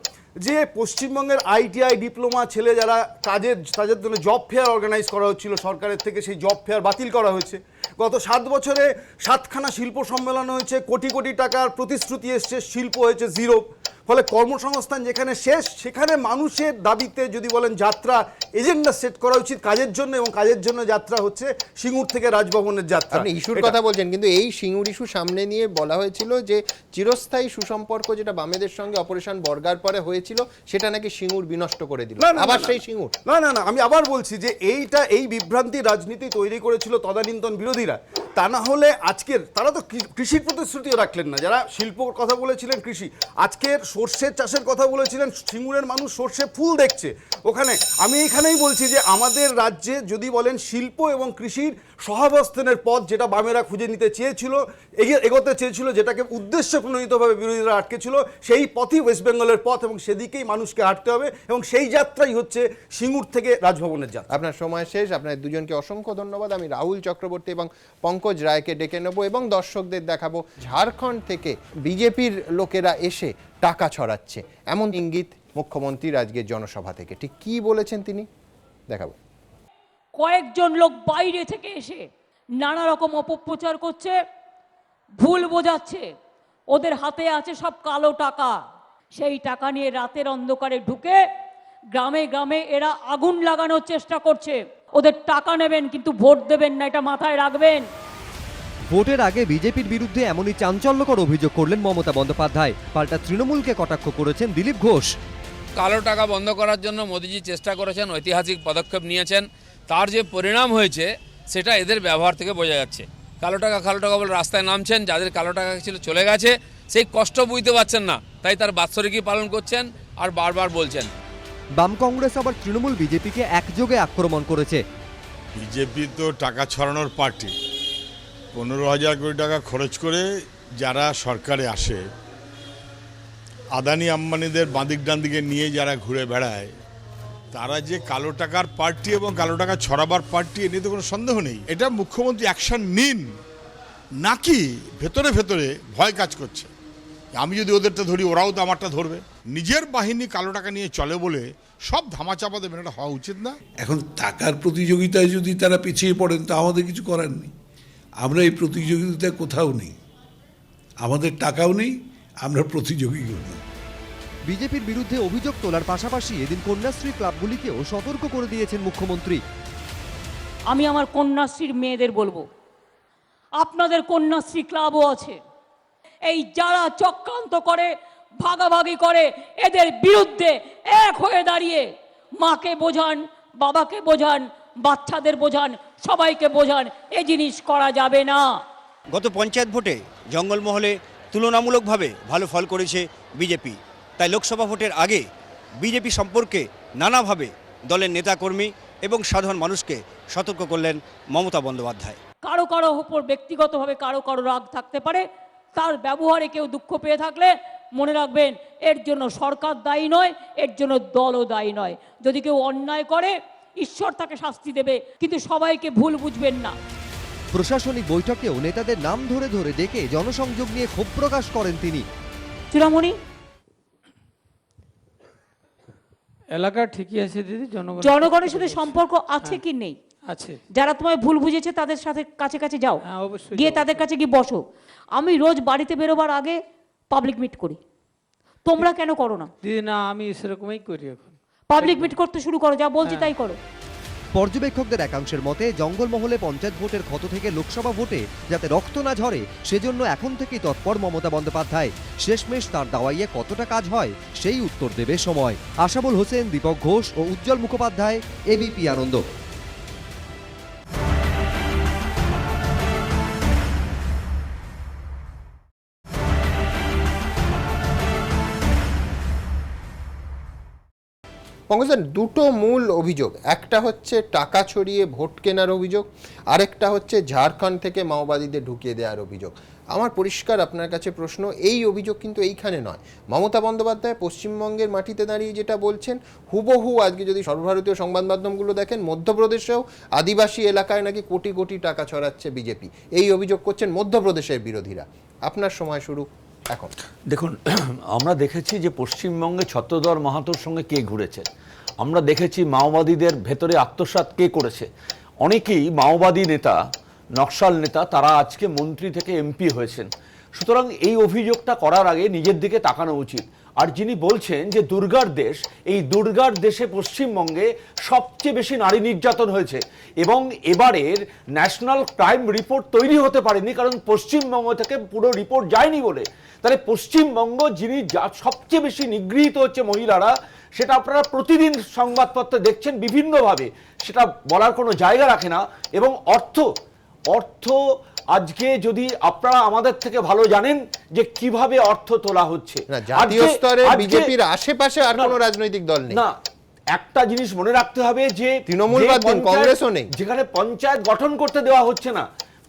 যে পশ্চিমবঙ্গের ITI ডিপ্লোমা ছেলে যারা তাদের জন্য জব ফেয়ার অর্গানাইজ করা হচ্ছিল সরকারের থেকে, সেই জব ফেয়ার বাতিল করা হয়েছে। গত 7 বছরে 7খানা শিল্প সম্মেলন হয়েছে, কোটি কোটি টাকার প্রতিশ্রুতি এসছে, শিল্প হয়েছে জিরো। ফলে কর্মসংস্থান যেখানে শেষ, সেখানে মানুষের দাবিতে যদি বলেন যাত্রা, এজেন্ডা সেট করা উচিত কাজের জন্য, এবং কাজের জন্য যাত্রা হচ্ছে সিঙ্গুর থেকে রাজভবনের যাত্রা। আপনি ইস্যুর কথা বলছেন, কিন্তু এই সিঙ্গুর ইস্যু সামনে নিয়ে বলা হয়েছিল যে চিরস্থায়ী সুসম্পর্ক যেটা বামেদের সঙ্গে অপারেশন বর্গার পরে হয়েছিল, সেটা নাকি সিঙ্গুর বিনষ্ট করে দিল। আবার সেই সিঙ্গুর না, আমি আবার বলছি যে এই বিভ্রান্তি রাজনীতি তৈরি করেছিল তদানীন্তন বিরোধীরা। তা না হলে আজকের তারা তো কৃষির প্রতিশ্রুতিও রাখলেন না, যারা শিল্পর কথা বলেছিলেন কৃষি, আজকের সর্ষের চাষের কথা বলেছিলেন, সিঙ্গুরের মানুষ সর্ষে ফুল দেখছে ওখানে। আমি এখানেই বলছি যে আমাদের রাজ্যে যদি বলেন শিল্প এবং কৃষির সহাবস্থানের পথ, যেটা বামেরা খুঁজে নিতে চেয়েছিল, এগোতে চেয়েছিল, যেটাকে উদ্দেশ্য প্রণোদিতভাবে বিরোধীরা আটকে ছিল, সেই পথই ওয়েস্ট বেঙ্গলের পথ, এবং সেদিকেই মানুষকে হাঁটতে হবে, এবং সেই যাত্রাই হচ্ছে সিঙ্গুর থেকে রাজভবনের যাত্রা। আপনার সময় শেষ। আপনার দুজনকে অসংখ্য ধন্যবাদ। আমি রাহুল চক্রবর্তী এবং পঙ্কজ রায়কে ডেকে নেব এবং দর্শকদের দেখাবো ঝাড়খণ্ড থেকে বিজেপির লোকেরা এসে টাকা ছড়াচ্ছে, এমন ইঙ্গিত মুখ্যমন্ত্রীর আজকের জনসভা থেকে। ঠিক কি বলেছেন তিনি দেখাবো। কয়েকজন লোক বাইরে থেকে এসে নানা রকম অপপ্রচার করছে, ভুল বোঝাচ্ছে, ওদের হাতে আছে সব কালো টাকা। সেই টাকা নিয়ে রাতের অন্ধকারে ঢুকে গ্রামে গ্রামে এরা আগুন লাগানোর চেষ্টা করছে। ওদের টাকা নেবেন কিন্তু ভোট দেবেন না, এটা মাথায় রাখবেন। ভোটের আগে বিজেপির বিরুদ্ধে এমনই চাঞ্চল্যকর অভিযোগ করলেন মমতা বন্দ্যোপাধ্যায়। পাল্টা তৃণমূলকে কটাক্ষ করেছেন দিলীপ ঘোষ। কালো টাকা বন্ধ করার জন্য মোদিজি চেষ্টা করেছেন, ঐতিহাসিক পদক্ষেপ নিয়েছেন, তার যে পরিণাম হয়েছে সেটা এদের ব্যবহার থেকে বোঝা যাচ্ছে। কালো টাকা বলে রাস্তায় নামছেন, যাদের কালো টাকা ছিল চলে গেছে, সেই কষ্ট বুঝতে পারছেন না, তাই তার বাৎসরিকী পালন করছেন আর বারবার বলছেন। বাম কংগ্রেস আবার তৃণমূল বিজেপিকে একযোগে আক্রমণ করেছে। বিজেপি তো টাকা ছড়ানোর পার্টি। 15,000 কোটি টাকা খরচ করে যারা সরকারে আসে, আদানি আম্বানিদের বাঁদিক ডানদিকে নিয়ে যারা ঘুরে বেড়ায়, তারা যে কালো টাকার পার্টি এবং কালো টাকা ছড়াবার পার্টি, এ নিয়ে তো কোনো সন্দেহ নেই। এটা মুখ্যমন্ত্রী অ্যাকশন নিন, নাকি ভেতরে ভেতরে ভয় কাজ করছে আমি যদি ওদেরটা ধরি ওরাও তো আমারটা ধরবে। নিজের বাহিনী কালো টাকা নিয়ে চলে বলে সব ধামাচাপা দেবেন, এটা হওয়া উচিত না। এখন টাকার প্রতিযোগিতায় যদি তারা পিছিয়ে পড়েন তা আমাদের কিছু করার নেই। আমরা এই প্রতিযোগিতায় কোথাও নেই, আমাদের টাকাও নেই, আমরা প্রতিযোগীও নেই। বিজেপির বিরুদ্ধে অভিযোগ তোলার পাশাপাশি এদিন কন্যাশ্রী ক্লাবগুলিকেও সতর্ক করে দিয়েছেন মুখ্যমন্ত্রী। আমি আমার কন্যাশ্রীর মেয়েদের বলবো, আপনাদের কন্যাশ্রী ক্লাবও আছে। এই যারা চক্রান্ত করে, ভাগাভাগি করে, এদের বিরুদ্ধে এক হয়ে দাঁড়িয়ে মাকে বোঝান, বাবাকে বোঝান, বাচ্চাদের বোঝান, সবাইকে বোঝান, এই জিনিস করা যাবে না। গত পঞ্চায়েত ভোটে জঙ্গলমহলে তুলনামূলকভাবে ভালো ফল করেছে বিজেপি, তাই লোকসভা ভোটের আগে বিজেপি সম্পর্কে নানাভাবে দলের নেতাকর্মী এবং সাধারণ মানুষকে সতর্ক করলেন মমতা বন্দ্যোপাধ্যায়। কারো কারো উপর ব্যক্তিগতভাবে কারো কারো রাগ থাকতে পারে, তার ব্যবহারে কেউ দুঃখ পেয়ে থাকলে মনে রাখবেন এর জন্য সরকার দায়ী নয়, এর জন্য দলও দায়ী নয়। যদি কেউ অন্যায় করে ঈশ্বর তাকে শাস্তি দেবে, কিন্তু সবাইকে ভুল বুঝবেন না। প্রশাসনিক বৈঠকেও নেতাদের নাম ধরে ধরে ডেকে জনসংযোগ নিয়ে ক্ষোভ প্রকাশ করেন তিনি। চূড়ামণি, এলাকা ঠিকই আছে দিদি, জনগণের সাথে সম্পর্ক আছে কি নেই? আছে। যারা তোমায় ভুল বুঝেছে তাদের সাথে কাছে কাছে যাও, অবশ্যই গিয়ে তাদের কাছে গিয়ে বসো। আমি রোজ বাড়িতে বেরোবার আগে পাবলিক মিট করি, তোমরা কেন করো না? দিদি না, আমি সেরকমই করি। এখন পাবলিক মিট করতে শুরু করো, যা বলছি তাই করো। পর্যবেক্ষকদের একাংশের মতে জঙ্গলমহলে পঞ্চায়েত ভোটের ক্ষত থেকে লোকসভা ভোটে যাতে রক্ত না ঝরে, সেজন্য এখন থেকেই তৎপর মমতা বন্দ্যোপাধ্যায়। শেষমেশ তার দাওয়াইয়ে কতটা কাজ হয় সেই উত্তর দেবে সময়। আশাবুল হোসেন, দীপক ঘোষ ও উজ্জ্বল মুখোপাধ্যায়, এবিপি আনন্দ। পঙ্কজ, দুটো মূল অভিযোগ, একটা হচ্ছে টাকা ছড়িয়ে ভোট কেনার অভিযোগ, আরেকটা হচ্ছে ঝাড়খণ্ড থেকে মাওবাদীদের ঢুকিয়ে দেওয়ার অভিযোগ। আমার পরিষ্কার আপনার কাছে প্রশ্ন, এই অভিযোগ কিন্তু এইখানে নয়। মমতা বন্দ্যোপাধ্যায় পশ্চিমবঙ্গের মাটিতে দাঁড়িয়ে যেটা বলছেন, হুবহু আজকে যদি সর্বভারতীয় সংবাদ মাধ্যমগুলো দেখেন, মধ্যপ্রদেশেও আদিবাসী এলাকায় নাকি কোটি কোটি টাকা ছড়াচ্ছে বিজেপি, এই অভিযোগ করছেন মধ্যপ্রদেশের বিরোধীরা। আপনার সময় শুরু এখন। দেখুন, আমরা দেখেছি যে পশ্চিমবঙ্গে ছত্রধর মাহাতোর সঙ্গে কে ঘুরেছে, আমরা দেখেছি মাওবাদীদের ভেতরে আত্মসাৎ কে করেছে। অনেকেই মাওবাদী নেতা, নকশাল নেতা, তারা আজকে মন্ত্রী থেকে এমপি হয়েছেন। সুতরাং এই অভিযোগটা করার আগে নিজের দিকে তাকানো উচিত। আর যিনি বলছেন যে দুর্গার দেশ, এই দুর্গার দেশে পশ্চিমবঙ্গে সবচেয়ে বেশি নারী নির্যাতন হয়েছে এবং এবারের ন্যাশনাল ক্রাইম রিপোর্ট তৈরি হতে পারেনি, কারণ পশ্চিমবঙ্গ থেকে পুরো রিপোর্ট যায়নি বলে। তাহলে পশ্চিমবঙ্গ যিনি সবচেয়ে বেশি নিগৃহীত হচ্ছে মহিলারা, সেটা আপনারা প্রতিদিন সংবাদপত্রে দেখছেন বিভিন্নভাবে, সেটা বলার কোনো জায়গা রাখে না। এবং অর্থ আজকে যদি আপনারা আমাদের থেকে ভালো জানেন যে কিভাবে অর্থ তোলা হচ্ছে, জাতীয় স্তরে বিজেপির আশেপাশে আর কোনো রাজনৈতিক দল নেই। না, একটা জিনিস মনে রাখতে হবে যে তৃণমূল বাদ দিন, কংগ্রেসও নেই। যেখানে পঞ্চায়েত গঠন করতে দেওয়া হচ্ছে না,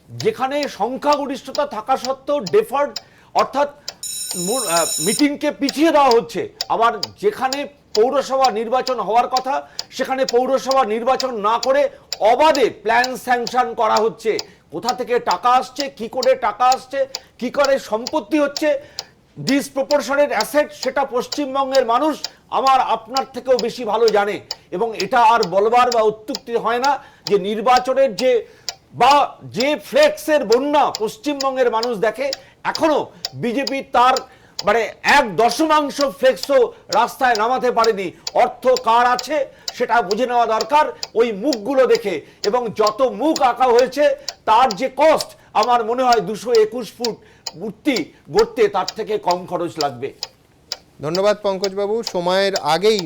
যেখানে সংখ্যাগরিষ্ঠতা থাকা সত্ত্বেও ডেফার্ড অর্থাৎ মিটিংকে পিছিয়ে দেওয়া হচ্ছে, আবার যেখানে পৌরসভা নির্বাচন হওয়ার কথা সেখানে পৌরসভা নির্বাচন না করে অবাধে প্ল্যান স্যাংশন করা হচ্ছে। কোথা থেকে টাকা আসছে, কি করে টাকা আসছে, কি করে সম্পত্তি হচ্ছে, ডিসপ্রপোর্শনেট অ্যাসেট, সেটা পশ্চিমবঙ্গের মানুষ আমার আপনার থেকেও বেশি ভালো জানে। এবং এটা আর বলবার বা অত্যুক্তি হয় না যে নির্বাচনের যে ফ্লেক্সের বন্যা পশ্চিমবঙ্গের মানুষ দেখে, এখনো বিজেপি তার মানে 1/10 ফ্লেক্সও রাস্তায় নামাতে পারেনি। অর্থ কার আছে সেটা বুঝে নেওয়া দরকার ওই মুখগুলো দেখে, এবং যত মুখ আঁকা হয়েছে তার যে কস্ট, আমার মনে হয় 221 ফুট মূর্তি গড়তে তার থেকে কম খরচ লাগবে। ধন্যবাদ পঙ্কজবাবু, সময়ের আগেই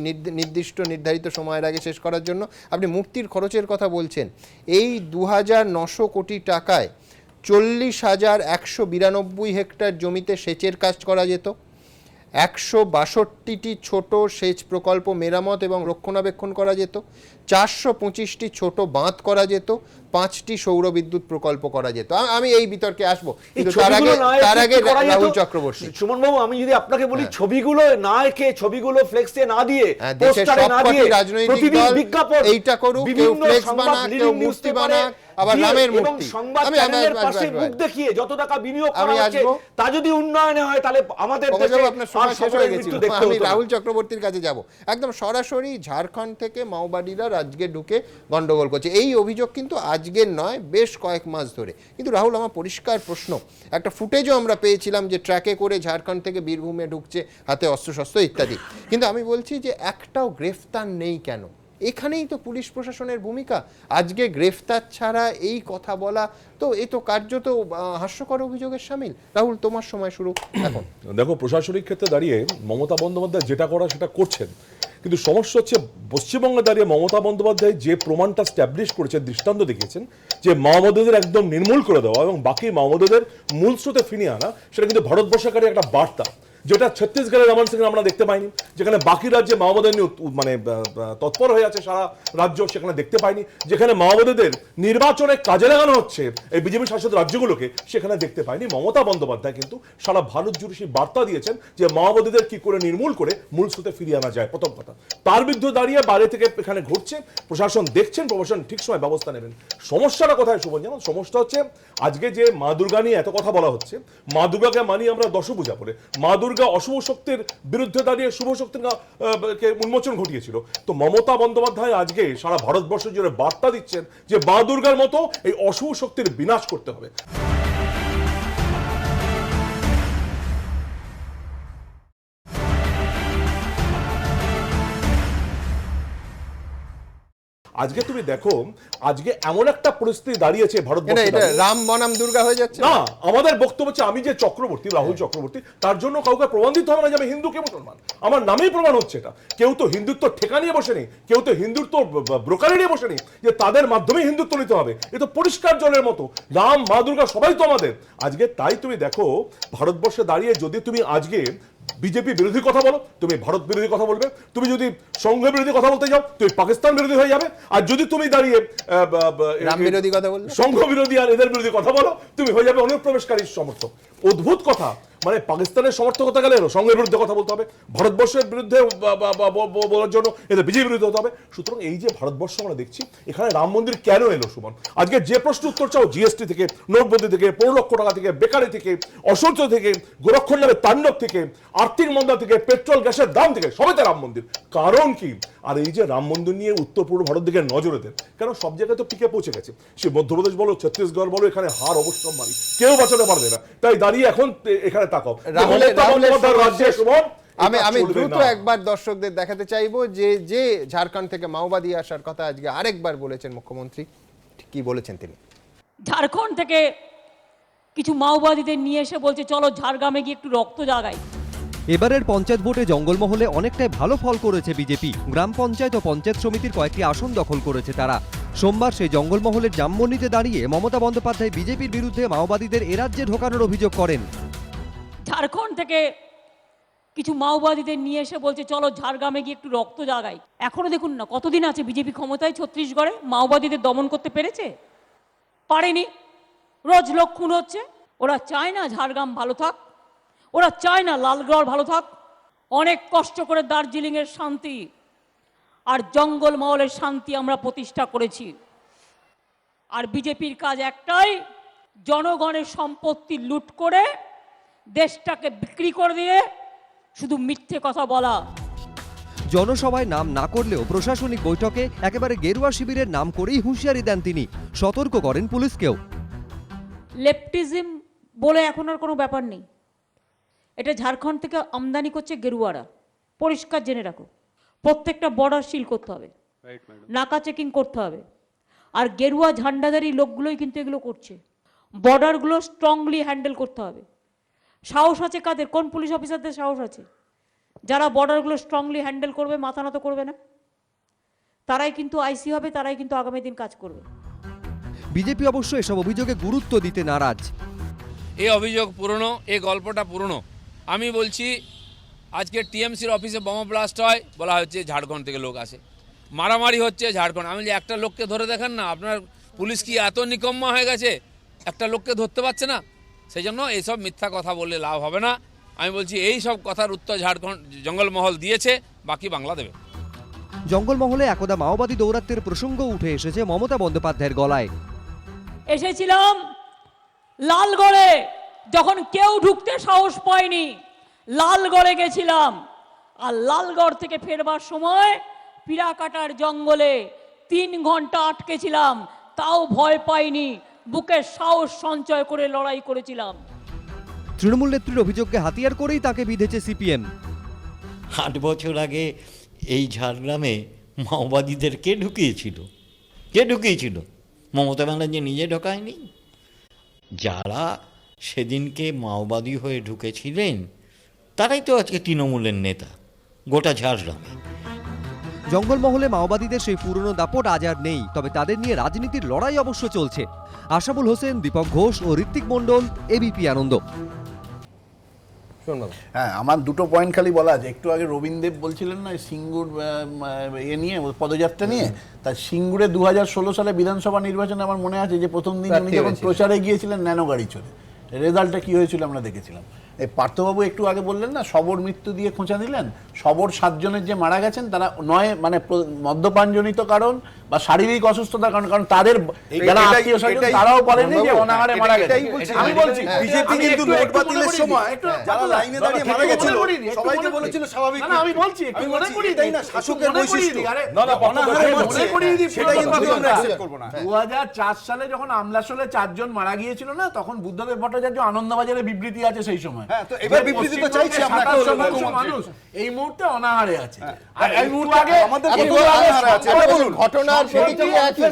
নির্ধারিত সময়ের আগে শেষ করার জন্য। আপনি মূর্তির খরচের কথা বলছেন, এই 2900 কোটি টাকায় 40,192 হেক্টর জমিতে সেচের কাজ করা যেত, 162টি ছোট সেচ প্রকল্প মেরামত এবং রক্ষণাবেক্ষণ করা যেত, 425টি ছোট বাঁধ করা যেত, 5টি সৌর বিদ্যুৎ প্রকল্প করা যেত। আমি এই বিতর্কে আসবো, কিন্তু তার আগে রাহুল চক্রবর্তী। সুমন বাবু, আমি যদি আপনাকে বলি ছবিগুলো না এঁকে, ছবিগুলো ফ্লেক্সে না দিয়ে, দেশের সবকটি রাজনৈতিক দল বিজ্ঞাপন এইটা করুক, কেউ ফ্লেক্স বানাক, কেউ মূর্তি বানাক, আবার রামের মূর্তি, সংবাদ চ্যানেলের পাশে মুখ দেখিয়ে যত টাকা বিনিয়োগ করা হচ্ছে তা যদি উন্নয়নে হয়, তাহলে আমাদের দেশে আপনার সময় শেষ হয়ে গেছিল। আমি রাহুল চক্রবর্তীর কাছে যাব। একদম সরাসরি ঝাড়খণ্ড থেকে মাওবাদীরা রাজ্যে ঢুকে গন্ডগোল করছে, এই অভিযোগ কিন্তু আজকের নয়, বেশ কয়েক মাস ধরে। কিন্তু রাহুল, আমার পরিষ্কার প্রশ্ন, একটা ফুটেজও আমরা পেয়েছিলাম যে ট্র্যাকে করে ঝাড়খণ্ড থেকে বীরভূমে ঢুকছে, হাতে অস্ত্রশস্ত্র ইত্যাদি, কিন্তু আমি বলছি যে একটাও গ্রেফতার নেই কেন? এখানেই তো পুলিশ প্রশাসনের ভূমিকা। আজকে গ্রেফতার ছাড়া এই কথা বলা, তো এ তো কার্যত হাস্যকর অভিযোগের সামিল। রাহুল, তোমার সময় শুরু এখন। দেখো, প্রশাসনিক ক্ষেত্রে দাঁড়িয়ে মমতা বন্দ্যোপাধ্যায় যেটা করা সেটা করছেন, কিন্তু সমস্যা হচ্ছে পশ্চিমবঙ্গে দাঁড়িয়ে মমতা বন্দ্যোপাধ্যায় যে প্রমাণটা স্ট্যাবলিশ করেছেন, দৃষ্টান্ত দেখিয়েছেন যে মাওবাদীদের একদম নির্মূল করে দেওয়া এবং বাকি মাওবাদীদের মূল স্রোতে ফিরিয়ে আনা, সেটা কিন্তু ভারতবর্ষকারী একটা বার্তা, যেটা ছত্তিশগড়ের রমন সিং আমরা দেখতে পাইনি, যেখানে বাকি রাজ্যে মাওবাদী মানে তৎপর হয়ে আছে সারা রাজ্য, সেখানে দেখতে পাইনি। যেখানে মাওবাদীদের নির্বাচনে কাজে লাগানো হচ্ছে এই বিজেপি শাসিত রাজ্যগুলোকে, সেখানে দেখতে পাইনি। মমতা বন্দ্যোপাধ্যায় কিন্তু সারা ভারত জুড়ে সেই বার্তা দিয়েছেন যে মাওবাদীদের কি করে নির্মূল করে মূল স্রোতে ফিরিয়ে আনা যায়। প্রথম কথা, তার বিরুদ্ধে দাঁড়িয়ে বাইরে থেকে এখানে ঘটছে, প্রশাসন দেখছেন, প্রশাসন ঠিক সময় ব্যবস্থা নেবেন। সমস্যাটা কোথায় শুভন? যেমন সমস্যা হচ্ছে আজকে যে মা দুর্গা নিয়ে এত কথা বলা হচ্ছে, মা দুর্গাকে মানি আমরা দশভূজা করে, মা দুর্গা অশুভ শক্তির বিরুদ্ধে দাঁড়িয়ে শুভ শক্তির উন্মোচন ঘটিয়েছিল। তো মমতা বন্দ্যোপাধ্যায় আজকে সারা ভারতবর্ষ জুড়ে বার্তা দিচ্ছেন যে মা দুর্গার মতো এই অশুভ শক্তির বিনাশ করতে হবে। আজকে তুমি দেখো, আজকে এমন একটা পরিস্থিতি দাঁড়িয়েছে ভারতবর্ষে, রাম বনাম দুর্গা হয়ে যাচ্ছে না। আমাদের বক্তব্য হচ্ছে, আমি যে চক্রবর্তী, রাহুল চক্রবর্তী, তার জন্য কাউকে প্রমাণ দিতে হবে না যে আমি হিন্দু কে মুসলমান, আমার নামেই প্রমাণ হচ্ছে এটা। কেউ তো হিন্দুত্ব ঠেকা নিয়ে বসেনি, কেউ তো হিন্দুত্ব ব্রোকারি নিয়ে বসেনি যে তাদের মাধ্যমে হিন্দুত্ব নিতে হবে। এ তো পরিষ্কার জলের মতো, রাম মা দুর্গা সবাই তো আমাদের। আজকে তাই তুমি দেখো ভারতবর্ষে দাঁড়িয়ে যদি তুমি আজকে বিজেপি বিরোধী কথা বলো, তুমি ভারত বিরোধী কথা বলবে, তুমি যদি সংঘ বিরোধী কথা বলতে যাও তুমি পাকিস্তান বিরোধী হয়ে যাবে, আর যদি তুমি দাঁড়িয়ে রাম বিরোধী কথা বলো, সংঘ বিরোধী আর এদের বিরোধী কথা বলো, তুমি হয়ে যাবে অনুপ্রবেশকারী সমর্থক। অদ্ভুত কথা, মানে পাকিস্তানের সমর্থক হতে গেলে সংঘের বিরুদ্ধে কথা বলতে হবে, ভারতবর্ষের বিরুদ্ধে বলার জন্য এদের বিজেপির বিরুদ্ধে হতে হবে। সুতরাং এই যে ভারতবর্ষ আমরা দেখছি, এখানে রাম মন্দির কেন এলো সুমন? আজকে যে প্রশ্ন উত্তর চাও, জিএসটি থেকে, নোটবন্দি থেকে, 15 লক্ষ টাকা থেকে, বেকারি থেকে, অসহ্য থেকে, গোরক্ষণ নামে তাণ্ডব থেকে, আর্থিক মন্দা থেকে, পেট্রোল গ্যাসের দাম থেকে, সবেতে রাম মন্দির। কারণ কি? আর এই যে রাম মন্দির নিয়ে উত্তর পূর্ব ভারত দিকে নজরে দেন, কেন সব জায়গায় তো পিকে পৌঁছে গেছে। সে মধ্যপ্রদেশ বলো, ছত্তিশগড় বলো, এখানে হার অবশ্যই মারি, কেউ বাঁচাতে পারবে না। তাই দাঁড়িয়ে এখন এখানে তাকাও। আমি দ্রুত একবার দর্শকদের দেখাতে চাইবো যে ঝাড়খণ্ড থেকে মাওবাদী আসার কথা আজকে আরেকবার বলেছেন মুখ্যমন্ত্রী, কি বলেছেন তিনি? ঝাড়খণ্ড থেকে কিছু মাওবাদীদের নিয়ে এসে বলছে চলো ঝাড়গ্রামে গিয়ে একটু রক্ত জাগাই। এবারের পঞ্চায়েত ভোটে জঙ্গলমহলে অনেকটাই ভালো ফল করেছে বিজেপি। গ্রাম পঞ্চায়েত ও পঞ্চায়েত সমিতির কয়েকটি আসন দখল করেছে তারা। সোমবার সেই জঙ্গলমহলের জামমন্ডিতে দাঁড়িয়ে মমতা বন্দ্যোপাধ্যায় বিজেপির বিরুদ্ধে মাওবাদীদের এ রাজ্যে ঢোকানোর অভিযোগ করেন। ঝাড়খণ্ড থেকে কিছু মাওবাদীদের নিয়ে এসে বলছে চলো ঝাড়গ্রামে গিয়ে একটু রক্ত জাগাই। এখনো দেখুন না, কতদিন আছে বিজেপি ক্ষমতায় ছত্তিশগড়ে? মাওবাদীদের দমন করতে পেরেছে? পারেনি। রোজ লোক খুন হচ্ছে। ওরা চায় না ঝাড়গ্রাম ভালো থাক, ওরা চায় না লালগড় ভালো থাক। অনেক কষ্ট করে দার্জিলিংয়ের শান্তি আর জঙ্গলমহলের শান্তি আমরা প্রতিষ্ঠা করেছি। আর বিজেপির কাজ একটাই, জনগণের সম্পত্তি লুট করে দেশটাকে বিক্রি করে দিয়ে শুধু মিথ্যে কথা বলা। জনসভায় নাম না করলেও প্রশাসনিক বৈঠকে একেবারে গেরুয়া শিবিরের নাম করেই হুঁশিয়ারি দেন তিনি, সতর্ক করেন পুলিশকেও। লেফটিজম বলে এখন আর কোনো ব্যাপার নেই। এটা ঝাড়খণ্ড থেকে আমদানি করছে গেরুয়ারা, পরিষ্কার জেনে রাখো। প্রত্যেকটা বর্ডার সিল করতে হবে, নাকা চেকিং করতে হবে। আর গেরুয়া ঝান্ডাধারী লোকগুলোই কিন্তু এগুলো করছে। বর্ডারগুলো স্ট্রংলি হ্যান্ডেল করতে হবে। সাহস আছে কাদের? কোন পুলিশ অফিসারদের সাহস আছে যারা বর্ডারগুলো স্ট্রংলি হ্যান্ডেল করবে, মাথা নত করবে না? তারাই কিন্তু আইসি হবে, তারাই কিন্তু আগামী দিন কাজ করবে। বিজেপি অবশ্য এসব অভিযোগে গুরুত্ব দিতে নারাজ। এই অভিযোগ পুরনো, এই গল্পটা পুরনো। আমি বলছি, আজকে টিএমসির অফিসে বোমা ব্লাস্ট হয়, বলা হচ্ছে ঝাড়খণ্ড থেকে লোক আসে, মারামারি হচ্ছে ঝাড়খণ্ড। আমি বলি একটা লোককে ধরে দেখেন না, আপনার পুলিশ কি এত নিকম্মা হয়ে গেছে একটা লোককে ধরতে পারছে না? সেই জন্য এইসব মিথ্যা কথা বললে লাভ হবে না। আমি বলছি এই সব কথার উত্তর ঝাড়খণ্ড জঙ্গলমহল দিয়েছে, বাকি বাংলা দেবে। জঙ্গলমহলে একদা মাওবাদী দৌরাত্মের প্রসঙ্গ উঠে এসেছে মমতা বন্দ্যোপাধ্যায়ের গলায়। এসেছিলাম লালগড়ে, যখন কেউ ঢুকতে সাহস পায়নি, লালগড়ে গেছিলাম। আর লালগড় থেকে ফেরবার সময় পিরাকাটার জঙ্গলে 3 ঘন্টা আটকেছিলাম, তাও ভয় পাইনি, বুকের সাহস সঞ্চয় করে লড়াই করেছিলাম। তৃণমূল নেত্রীর অভিযোগকে হাতিয়ার করেই তাকে বিঁধেছে সিপিএম। 8 বছর আগে এই ঝাড়গ্রামে মাওবাদীদের কে ঢুকিয়েছিল? কে ঢুকিয়েছিল? মমতা ব্যানার্জি নিজে ঢোকায়নি। যারা সেদিনকে মাওবাদী হয়ে ঢুকেছিলেন তারাই তো আজকে তৃণমূলের নেতা গোটা ঝাড়গ্রামে। জঙ্গলমহলে মাওবাদীদের সেই পুরনো দাপট আজ আর নেই, তবে তাদের নিয়ে রাজনীতির লড়াই অবশ্য চলছে। আশাবুল হোসেন, দীপক ঘোষ ও ঋত্বিক মণ্ডল, এবিপি আনন্দ। হ্যাঁ, আমার দুটো পয়েন্ট খালি বলা আছে। একটু আগে রবীন্দ্রদেব বলছিলেন না সিঙ্গুর এ নিয়ে, পদযাত্রা নিয়ে। তার সিঙ্গুরে 2016 সালে বিধানসভা নির্বাচনে আমার মনে আছে যে প্রথম দিন উনি যখন প্রচারে গিয়েছিলেন ন্যানো গাড়ি চড়ে, রেজাল্টটা কি হয়েছিল আমরা দেখেছিলাম। এই পার্থবাবু একটু আগে বললেন না শবর মৃত্যু দিয়ে খোঁচা দিলেন। শবর 7 জনের যে মারা গেছেন তারা নয় মানে মদ্যপানজনিত কারণ বা শারীরিক অসুস্থতার কারণ, কারণ তাদের যারা আত্মীয় স্বজন তারাও বলেনি যে অনাহারে মারা গেছে। আমি বলছি বিজেপি কিন্তু নোট বাতিলের সময় যারা লাইনে দাঁড়িয়ে মারা গেছিল সবাইকে বলেছিল স্বাভাবিক। না আমি বলছি একটু মনে করি তাই না, শাসকের বৈশিষ্ট্য। না না অনাহারে মনে করি সেটা কিন্তু আমরা অ্যাকসেপ্ট করব না। 2004 সালে যখন আমলাশোলে 4 জন মারা গিয়েছিল না, তখন বুদ্ধদেব ভট্টাচার্য আনন্দবাজারে বিবৃতি আছে সেই সময়। হ্যাঁ, তো এবার বিবৃতি তো চাইছি আমরা, মানুষ এই মুহূর্তে অনাহারে আছে। আর এই মুহূর্তে আগে আমাদের অনাহারে আছে। ঘটনার প্রতিক্রিয়া কি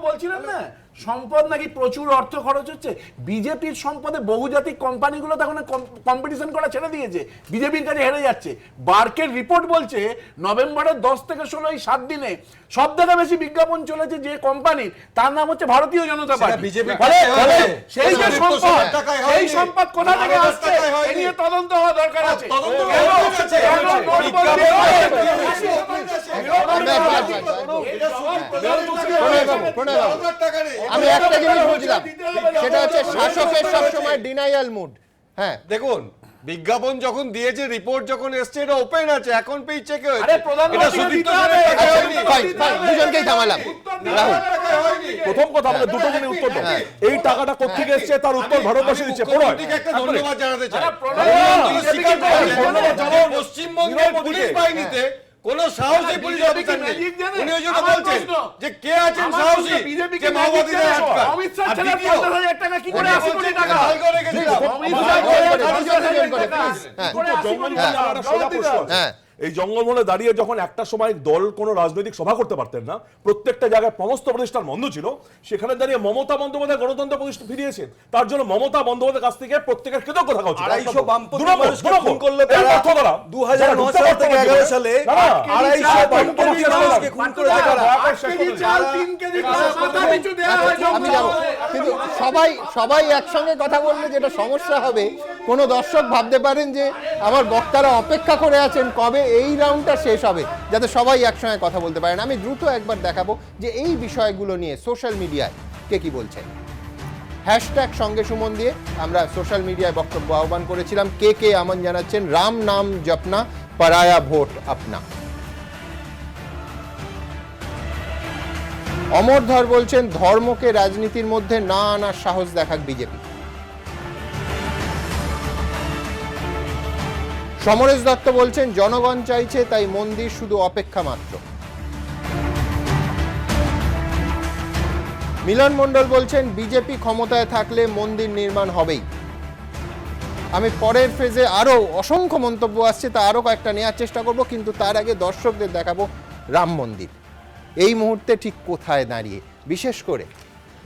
বলছিলেন না, সম্পদ নাকি প্রচুর অর্থ খরচ হচ্ছে। বিজেপির সম্পদে বহুজাতিক কোম্পানিগুলো তখন কম্পিটিশন করা ছেড়ে দিয়েছে, বিজেপির কাছে হেরে যাচ্ছে। বার্কের রিপোর্ট বলছে নভেম্বরের 10 থেকে 16 এই 7 দিনে সব থেকে বেশি বিজ্ঞাপন চলেছে যে কোম্পানির, তার নাম হচ্ছে ভারতীয় জনতা পার্টি। সেই যে সম্পদ, সেই সম্পদ কোথা থেকে আসছে এই নিয়ে তদন্ত হওয়া দরকার আছে। আমি একটা জিনিস বুঝলাম, সেটা হচ্ছে শাসকের সবসময় ডিনায়াল মুড। হ্যাঁ দেখুন, বিজ্ঞাপন যখন দিয়েছে, রিপোর্ট যখন এসছে, এটা ওপেন আছে, এখন পেজ চেক হয়েছে। আরে প্রধানমন্ত্রী দুজনকেই থামালাম। প্রথম কথা আমাদের দুটো জিনিস উত্তর দাও। এই টাকাটা কোত্থেকে এসেছে তার উত্তর ভারতবাসী দিচ্ছে। একটা ধন্যবাদ জানাতে চাই। পশ্চিমবঙ্গের পুলিশ বাহিনীতে কোন সাহসী পুলিশ অফিসার নেই। উনি ওই জন্য বলছেন যে কে আছেন সাহসী যে মাওবাদীদের আটকা। অমিত শাহ ছেলে 50,000 টাকা কি করে 80 কোটি টাকা হাল করে গেছিল। এই জঙ্গলমহলে দাঁড়িয়ে যখন একটা সময় দল কোনো রাজনৈতিক সভা করতে পারতেন না, প্রত্যেকটা জায়গায় সমস্ত প্রতিষ্ঠান বন্ধ ছিল, সেখানে দাঁড়িয়ে মমতা বন্দ্যোপাধ্যায় গণতন্ত্র প্রতিষ্ঠা ফিরিয়েছেন। তার জন্য মমতা বন্দ্যোপাধ্যায়ের কাছ থেকে প্রত্যেকের কৃতজ্ঞ থাকা উচিত। 250 বামপন্থী মানুষকে খুন করলে তারা 2009 সাল থেকে 11 সালে 250 বামপন্থী মানুষকে খুন করেছে তারা। 8 কেজি চাল 3 কেজি মাথা পিছু দেয়া হয়। আমি যাব, কিন্তু সবাই একসঙ্গে কথা বললে যেটা সমস্যা হবে, কোনো দর্শক ভাবতে পারেন যে আমার বক্তারা অপেক্ষা করে আছেন কবে এই রাউন্ডটা শেষ হবে, যাতে সবাই একসঙ্গে কথা বলতে পারেন। আমি দ্রুত একবার দেখাবো যে এই বিষয়গুলো নিয়ে সোশ্যাল মিডিয়ায় কে কি বলছেন। হ্যাশট্যাগ সঙ্গে সুমন দিয়ে আমরা সোশ্যাল মিডিয়ায় বক্তব্য আহ্বান করেছিলাম। কে আমন জানাচ্ছেন, রাম নাম জপনা পরায়া ভোট আপনা। অমর ধর বলছেন ধর্মকে রাজনীতির মধ্যে না আনার সাহস দেখাক বিজেপি। সমরেশ দত্ত বলছেন জনগণ চাইছে তাই মন্দির শুধু অপেক্ষা মাত্র। মিলন মণ্ডল বলছেন বিজেপি ক্ষমতায় থাকলে মন্দির নির্মাণ হবেই। আমি পরের ফেজে আরও অসংখ্য মন্তব্য আসছে, তা আরও কয়েকটা নেওয়ার চেষ্টা করব, কিন্তু তার আগে দর্শকদের দেখাবো রাম মন্দির এই মুহূর্তে ঠিক কোথায় দাঁড়িয়ে, বিশেষ করে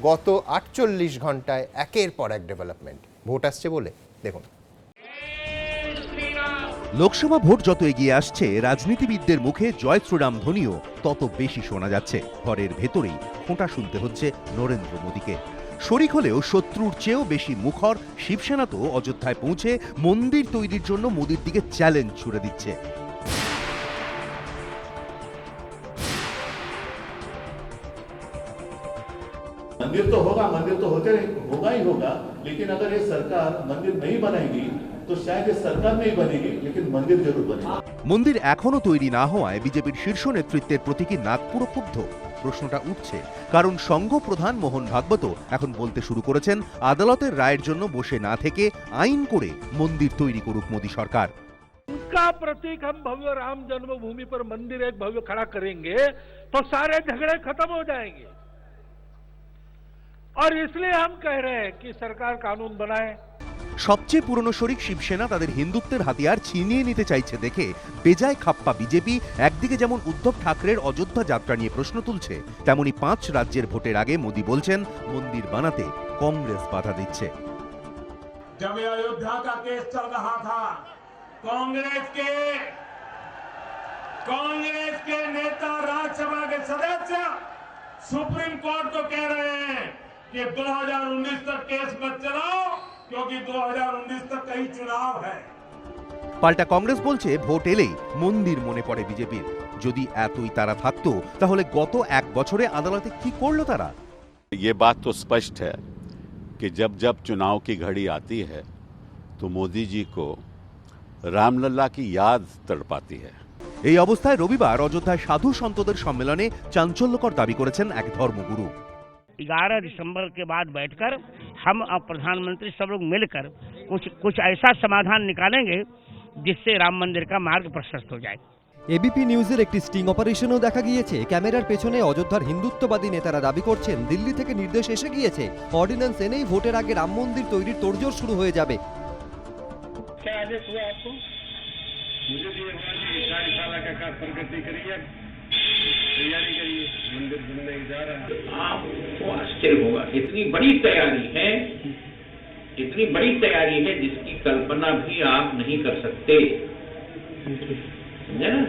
গত 48 ঘন্টায় একের পর এক ডেভেলপমেন্ট। ভোট আসছে বলে দেখুন। লোকসভা ভোট যত এগিয়ে আসছে, রাজনীতিবিদদের মুখে জয় শ্রীরাম ধ্বনিও তত বেশি শোনা যাচ্ছে। ঘরের ভেতরেই খোঁটা শুনতে হচ্ছে নরেন্দ্র মোদীকে। শরিক হলেও শত্রুর চেয়েও বেশি মুখর শিবসেনা তো অযোধ্যায় পৌঁছে মন্দির তৈরির জন্য মোদীর দিকে চ্যালেঞ্জ ছুড়ে দিচ্ছে। मंदिर तो होगा, मंदिर तो होगा ही होगा, लेकिन अगर ये सरकार मंदिर नहीं बनाएगी तो शायद ये सरकार नहीं बनेगी, लेकिन मंदिर जरूर बनेगा। মন্দির এখনো তৈরি না হওয়ায় বিজেপির শীর্ষ নেতৃত্বের প্রতি কি নাগপুর ক্ষুব্ধ? প্রশ্নটা উঠছে কারণ সংঘ প্রধান মোহন ভাগবত এখন বলতে শুরু করেছেন আদালতের রায়ের জন্য বসে না থেকে আইন করে মন্দির তৈরি করুক মোদী সরকার। उनका प्रतीक हम भव्य राम जन्मभूमि पर मंदिर एक भव्य खड़ा करेंगे तो सारे झगड़े खत्म हो जाएंगे, और इसलिए हम कह रहे हैं कि सरकार कानून बनाए। সবচেয়ে পুরনো শরিক শিবসেনা তাদের হিন্দুত্বের হাতিয়ার ছিনিয়ে নিতে চাইছে দেখে বেজায় খাপ্পা বিজেপি একদিকে যেমন উদ্ধব ঠাকরের অযোধ্যা যাত্রা নিয়ে প্রশ্ন তুলছে, তেমনি 5 রাজ্যের ভোটের আগে মোদী বলছেন মন্দির বানাতে কংগ্রেস বাধা দিচ্ছে। जब अयोध्या का केस चल रहा था, कांग्रेस के नेता, राज्यसभा के सदस्य सुप्रीम कोर्ट को कह रहे हैं कि 2019 तक केस मत चलाओ, क्योंकि 2019 तक कई चुनाव है। পাল্টা কংগ্রেস বলছে ভোট এলেই মন্দির মনে পড়ে বিজেপির। যদি এতই তারা থাকতো তাহলে গত 1 বছরে আদালতে কি করলো তারা? ये बात तो स्पष्ट है कि जब जब चुनाव की घड़ी आती है तो मोदी जी को रामलला की याद तड़पाती है। এই অবস্থায় রবিবার অযোধ্যায় সাধু সন্তদের সম্মেলনে চাঞ্চল্যকর দাবি করেছেন এক ধর্মগুরু। 11 दिसंबर के बाद बैठकर हम और प्रधानमंत्री सब लोग मिलकर कुछ ऐसा समाधान निकालेंगे जिससे राम मंदिर का मार्ग प्रशस्त हो जाए। এবিপি নিউজের একটি স্টিং অপারেশনও দেখা গিয়েছে। ক্যামেরার পেছনে অযোধ্যার হিন্দুত্ববাদী নেতারা দাবি করছেন দিল্লি থেকে নির্দেশ এসে গিয়েছে, অর্ডিন্যান্স এনেই ভোটের আগে রাম মন্দির তৈরির তোড়জোড় শুরু হয়ে যাবে। आपको आश्चर्य होगा, इतनी बड़ी तैयारी है जिसकी कल्पना भी आप नहीं कर सकते, समझे ना?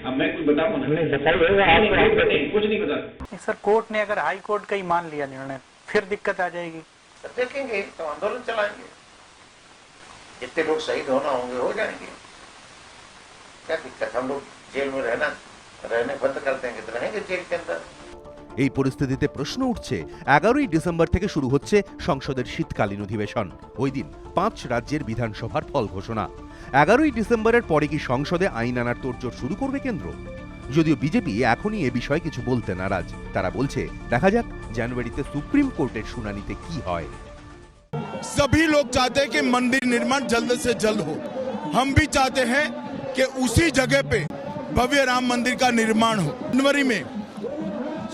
अब मैं कुछ बताऊं ना, कुछ नहीं बता। सर, कोर्ट ने अगर हाई कोर्ट का ही मान लिया निर्णय, फिर दिक्कत आ जाएगी। सर देखेंगे तो आंदोलन चलाएंगे, जितने लोग शहीद होना होंगे हो जाएंगे, क्या दिक्कत? हम लोग जेल में रहने बंद कर देंगे तो रहेंगे जेल के अंदर। এই পরিস্থিতিতে প্রশ্ন উঠছে 11ই ডিসেম্বর থেকে শুরু হচ্ছে সংসদের শীতকালীন অধিবেশন। ওই দিন 5 রাজ্যের বিধানসভার ফল ঘোষণা। 11ই ডিসেম্বরের পরে কি সংসদে আইন আনার তোড়জোড় শুরু করবে কেন্দ্র? যদিও বিজেপি এখনই এ বিষয়ে কিছু বলতে নারাজ। তারা বলছে দেখা যাক জানুয়ারিতে সুপ্রিম কোর্টের শুনানিতে কি হয়। सभी लोग चाहते हैं कि मंदिर निर्माण जल्द से जल्द हो। हम भी चाहते हैं कि उसी जगह पे भव्य राम मंदिर का निर्माण हो। जनवरी में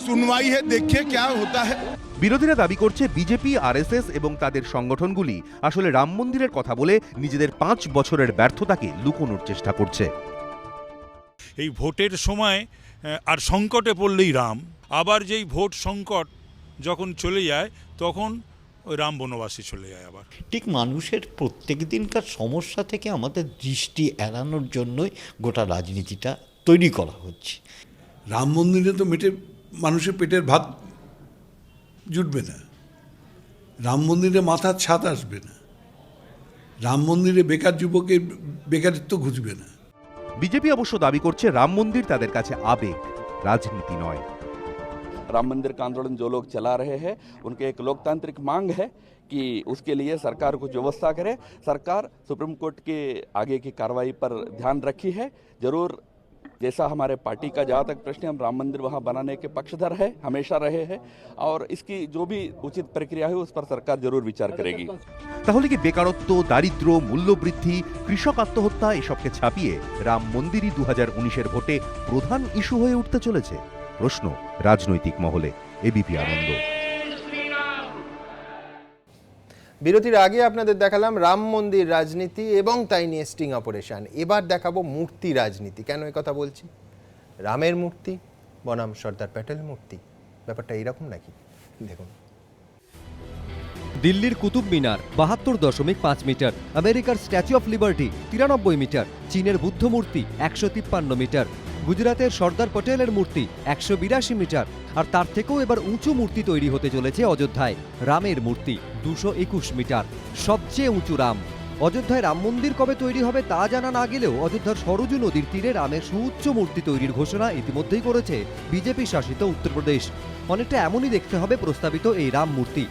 सुनवाई है, देखिए क्या होता है। বিরোধীরা দাবি করছে বিজেপি, আরএসএস এবং তাদের সংগঠনগুলি আসলে রাম মন্দিরের কথা বলে নিজেদের 5 বছরের ব্যর্থতাকে লুকোনোর চেষ্টা করছে। এই ভোটের সময় আর সংকটে পড়লেই রাম, আবার যেই ভোট সংকট যখন চলে যায় তখন ওই রাম বনবাসী চলে যায় আবার। ঠিক মানুষের প্রত্যেক দিনকার সমস্যা থেকে আমাদের দৃষ্টি এড়ানোর জন্যই গোটা রাজনীতিটা তৈরি করা হচ্ছে। রাম মন্দিরে তো মানুষের পেটের ভাত জুটবে না, রাম মন্দিরে মাথার ছাদ আসবে না, রাম মন্দিরে বেকার যুবকের বেকারিত্ব ঘুচবে না। বিজেপি অবশ্য দাবি করছে রাম মন্দির তাদের কাছে আবেগ, রাজনীতি নয়। राम मंदिर का आंदोलन जो लोग चला रहे हैं उनके एक लोकतांत्रिक मांग है कि उसके लिए सरकार कुछ व्यवस्था करे। सरकार सुप्रीम कोर्ट के आगे की कार्रवाई पर ध्यान रखी है। जरूर जैसा हमारे पार्टी का जहाँ तक प्रश्न है, हम राम मंदिर वहाँ बनाने के पक्षधर है, हमेशा रहे हैं, और इसकी जो भी उचित प्रक्रिया है उस पर सरकार जरूर विचार करेगी। তাহলে কি বেকারত্ব, দারিদ্র, মূল্যবৃদ্ধি, কৃষক আত্মহত্যা এসবকে ছাপিয়ে রাম মন্দিরই 2019-এর ভোটে প্রধান ইস্যু হয়ে উঠতে চলেছে? প্রশ্ন রাজনৈতিক মহলে। এবিপি আনন্দ। বিরতির আগে আপনাদের দেখালাম রাম মন্দির রাজনীতি এবং তাই নিয়ে স্টিং অপারেশন। এবার দেখাবো মূর্তি রাজনীতি। কেন এই কথা বলছি? রামের মূর্তি বনাম সর্দার প্যাটেল মূর্তি, ব্যাপারটা এইরকম নাকি? দেখুন, দিল্লির কুতুব মিনার ৭২.৫ মিটার, আমেরিকার স্ট্যাচু অফ লিবার্টি ৯৩ মিটার, চীনের বুদ্ধ মূর্তি ১৫৩ মিটার, গুজরাতের সর্দার পটেলের মূর্তি ১৮২ মিটার, আর তার থেকেও এবার উঁচু মূর্তি তৈরি হতে চলেছে অযোধ্যায়। রামের মূর্তি ২২১ মিটার, সবচেয়ে উঁচু রাম। অযোধ্যায় রাম মন্দির কবে তৈরি হবে তা জানা না গেলেও অযোধ্যার সরজু নদীর তীরে রামের সুউচ্চ মূর্তি তৈরির ঘোষণা ইতিমধ্যেই করেছে বিজেপি শাসিত উত্তরপ্রদেশ। অনেকটা এমনই দেখতে হবে প্রস্তাবিত এই রাম মূর্তি।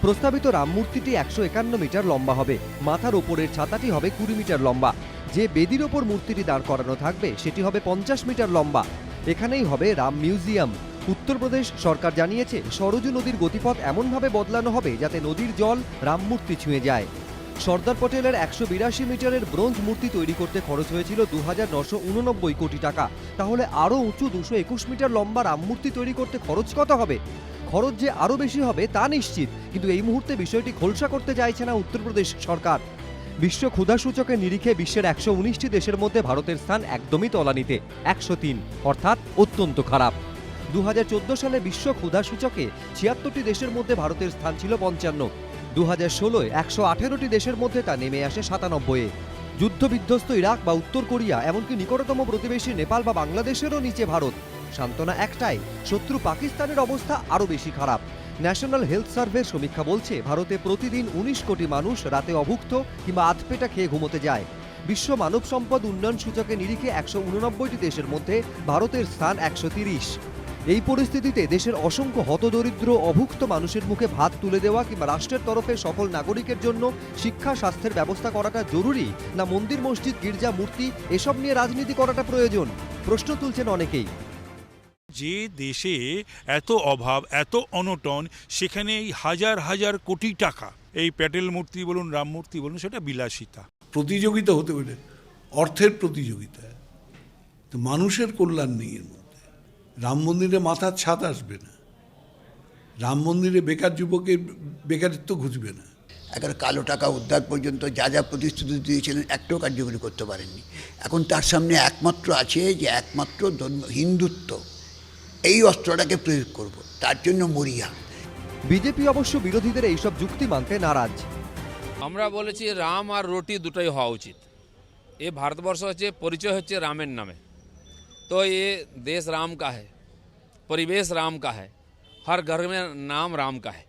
প্রস্তাবিত রাম মূর্তিটি ১৫১ মিটার লম্বা হবে, মাথার ওপরের ছাতাটি হবে ২০ মিটার লম্বা। যে বেদির ওপর মূর্তিটি দাঁড় করানো থাকবে সেটি হবে ৫০ মিটার লম্বা। এখানেই হবে রাম মিউজিয়াম। উত্তরপ্রদেশ সরকার জানিয়েছে সরজু নদীর গতিপথ এমনভাবে বদলানো হবে যাতে নদীর জল রাম মূর্তি ছুঁয়ে যায়। সর্দার পটেলের ১৮২ মিটারের ব্রোঞ্জ মূর্তি তৈরি করতে খরচ হয়েছিল ২,৯৮৯ কোটি টাকা। তাহলে আরও উঁচু ২২১ মিটার লম্বা রাম মূর্তি তৈরি করতে খরচ কত হবে? খরচ যে আরও বেশি হবে তা নিশ্চিত, কিন্তু এই মুহূর্তে বিষয়টি খোলসা করতে চাইছে না উত্তরপ্রদেশ সরকার। বিশ্ব ক্ষুধা সূচকের নিরিখে বিশ্বের ১১৯টি দেশের মধ্যে ভারতের স্থান একদমই তলানিতে, ১০৩, অর্থাৎ অত্যন্ত খারাপ। ২০১৪ সালে বিশ্ব ক্ষুধা সূচকে ৭৬টি দেশের মধ্যে ভারতের স্থান ছিল ৫৫। ২০১৬-এ ১১৮টি দেশের মধ্যে তা নেমে আসে ৯৭-এ। যুদ্ধবিধ্বস্ত ইরাক বা উত্তর কোরিয়া, এমনকি নিকটতম প্রতিবেশী নেপাল বা বাংলাদেশেরও নিচে ভারত। সান্ত্বনা একটাই, শত্রু পাকিস্তানের অবস্থা আরও বেশি খারাপ। ন্যাশনাল হেলথ সার্ভের সমীক্ষা বলছে ভারতে প্রতিদিন ১৯ কোটি মানুষ রাতে অভুক্ত কিংবা আধপেটা খেয়ে ঘুমোতে যায়। বিশ্ব মানব সম্পদ উন্নয়ন সূচকের নিরিখে ১৮৯টি দেশের মধ্যে ভারতের স্থান ১৩০। এই পরিস্থিতিতে দেশের অসংখ্য হতদরিদ্র অভুক্ত মানুষের মুখে ভাত তুলে দেওয়া কিংবা রাষ্ট্রের তরফে সকল নাগরিকের জন্য শিক্ষা স্বাস্থ্যের ব্যবস্থা করাটা জরুরি, না মন্দির মসজিদ গির্জা মূর্তি এসব নিয়ে রাজনীতি করাটা প্রয়োজন? প্রশ্ন তুলছেন অনেকেই। যে দেশে এত অভাব, এত অনটন, সেখানে এই হাজার হাজার কোটি টাকা, এই প্যাটেল মূর্তি বলুন, রাম মূর্তি বলুন, সেটা বিলাসিতা। প্রতিযোগিতা হতে পারে, অর্থের প্রতিযোগিতা, তো মানুষের কল্যাণ নেই এর মধ্যে। রাম মন্দিরে মাথার ছাদ আসবে না, রাম মন্দিরে বেকার যুবকের বেকারিত্ব ঘুচবে না। একেবারে কালো টাকা উদ্ধার পর্যন্ত যা যা প্রতিশ্রুতি দিয়েছিলেন একটাও কার্যকরী করতে পারেননি। এখন তার সামনে একমাত্র আছে যে একমাত্র হিন্দুত্ব, এই অস্ত্রটাকে প্রয়োগ করব, তার জন্য মরিয়া। বিজেপি অবশ্য বিরোধীদের এইসব যুক্তি মানতে নারাজ। আমরা বলেছি রাম আর রুটি দুটোই হওয়া উচিত। এ ভারতবর্ষ হচ্ছে পরিচয় হচ্ছে রামের নামে, তো ये देश राम का है, परिवेश राम का है, हर घर में नाम राम का है,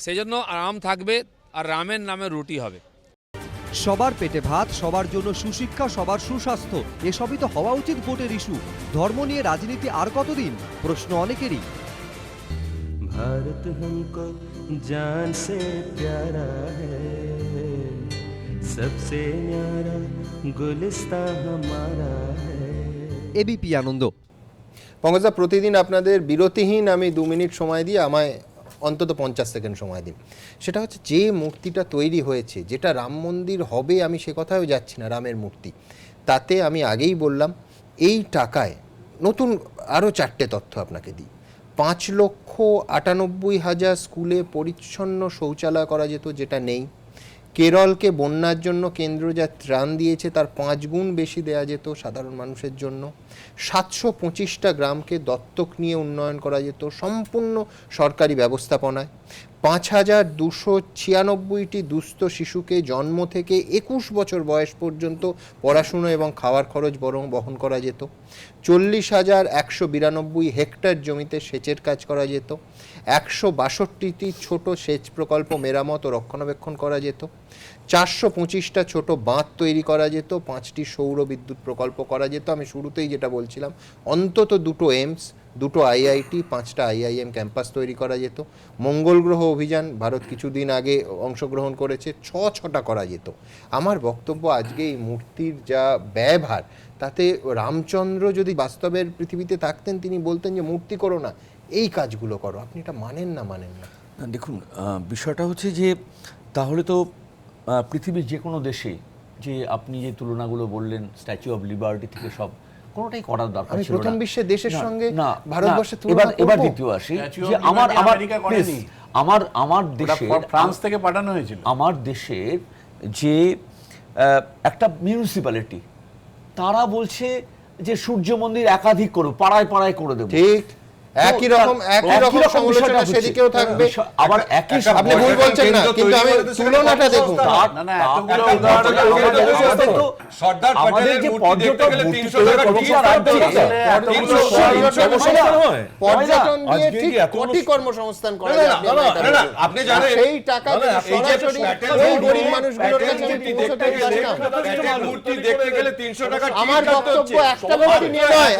সেজন্য রাম থাকবে আর রামের নামে রুটি হবে। সবার পেটে ভাত, সবার জন্য সুশিক্ষা, সবার সুস্বাস্থ্য, এসবই তো হওয়া উচিত ভোটের ইস্যু। ধর্ম নিয়ে রাজনীতি আর কতদিন? প্রশ্ন অনেকেরই। भारत हमको जान से प्यारा है, सबसे न्यारा गुलिस्तां हमारा है। এবিপি আনন্দ। পঙ্কজদা, প্রতিদিন আপনাদের বিরতিহীন আমি 2 মিনিট সময় দিয়ে আমায় অন্তত 50 সেকেন্ড সময় দিন। সেটা হচ্ছে যে মূর্তিটা তৈরি হয়েছে, যেটা রাম মন্দির হবে, আমি সে কথাও যাচ্ছি না, রামের মূর্তি, তাতে আমি আগেই বললাম এই টাকায় নতুন আরও 4টে তথ্য আপনাকে দিই। 5,98,000 স্কুলে পরিচ্ছন্ন শৌচালয় করা যেত, যেটা নেই। কেরলকে বন্যার জন্য কেন্দ্র যা ত্রাণ দিয়েছে তার 5 গুণ বেশি দেওয়া যেত সাধারণ মানুষের জন্য। 725টা গ্রামকে দত্তক নিয়ে উন্নয়ন করা যেত সম্পূর্ণ সরকারি ব্যবস্থাপনায়। 5,296টি দুস্থ শিশুকে জন্ম থেকে 21 বছর বয়স পর্যন্ত পড়াশুনো এবং খাওয়ার খরচ বহন করা যেত। 40,192 হেক্টর জমিতে সেচের কাজ করা যেত। 162টি ছোট সেচ প্রকল্প মেরামত ও রক্ষণাবেক্ষণ করা যেত। 425টা ছোট বাঁধ তৈরি করা যেত। 5টি সৌর বিদ্যুৎ প্রকল্প করা যেত। আমি শুরুতেই যেটা বলছিলাম, অন্তত 2টো এইমস, 2টো আইআইটি, 5টা আইআইএম ক্যাম্পাস তৈরি করা যেত। মঙ্গল গ্রহ অভিযান ভারত কিছুদিন আগে অংশগ্রহণ করেছে, 6টা করা যেত। আমার বক্তব্য, আজকে এই মূর্তির যা ব্যয়ভার, তাতে রামচন্দ্র যদি বাস্তবের পৃথিবীতে থাকতেন তিনি বলতেন যে মূর্তি করো না, এই কাজগুলো করো। আপনি এটা মানেন না? দেখুন, বিষয়টা হচ্ছে যে তাহলে তো পৃথিবীর যে কোনো দেশে, যে আপনি যে তুলনাগুলো বললেন, স্ট্যাচু অফ লিবার্টি থেকে সব কোনোটাই করার দরকার আমি ছিল প্রথম না। বিশ্বের দেশের না, সঙ্গে না, ভারতবর্ষের না, তুলনা এবার করব? দ্বিতীয় আসি যে please, আমার দেশে ফ্রান্স থেকে পাঠানো হয়েছিল। আমার দেশের যে একটা মিউনিসিপ্যালিটি তারা বলছে যে সূর্য মন্দির একাধিক করবো, পাড়ায় পাড়ায় করে দেবো। ঠিক একই রকম সমালোচনা সেদিকেও থাকবে। আবার একই আপনি ভুল বলছেন না, কিন্তু আমি তুলনাটা দেখুন। আমাদের যে পর্যটন পর্যটন দিয়ে ঠিক কোটি কর্মসংস্থান করা যায়, আপনি জানেন সেই টাকা সরাসরি এই গরিব মানুষগুলোর কাছে পৌঁছতে পারতাম। আমার বক্তব্য একটা মূর্তি নিয়ে নয়,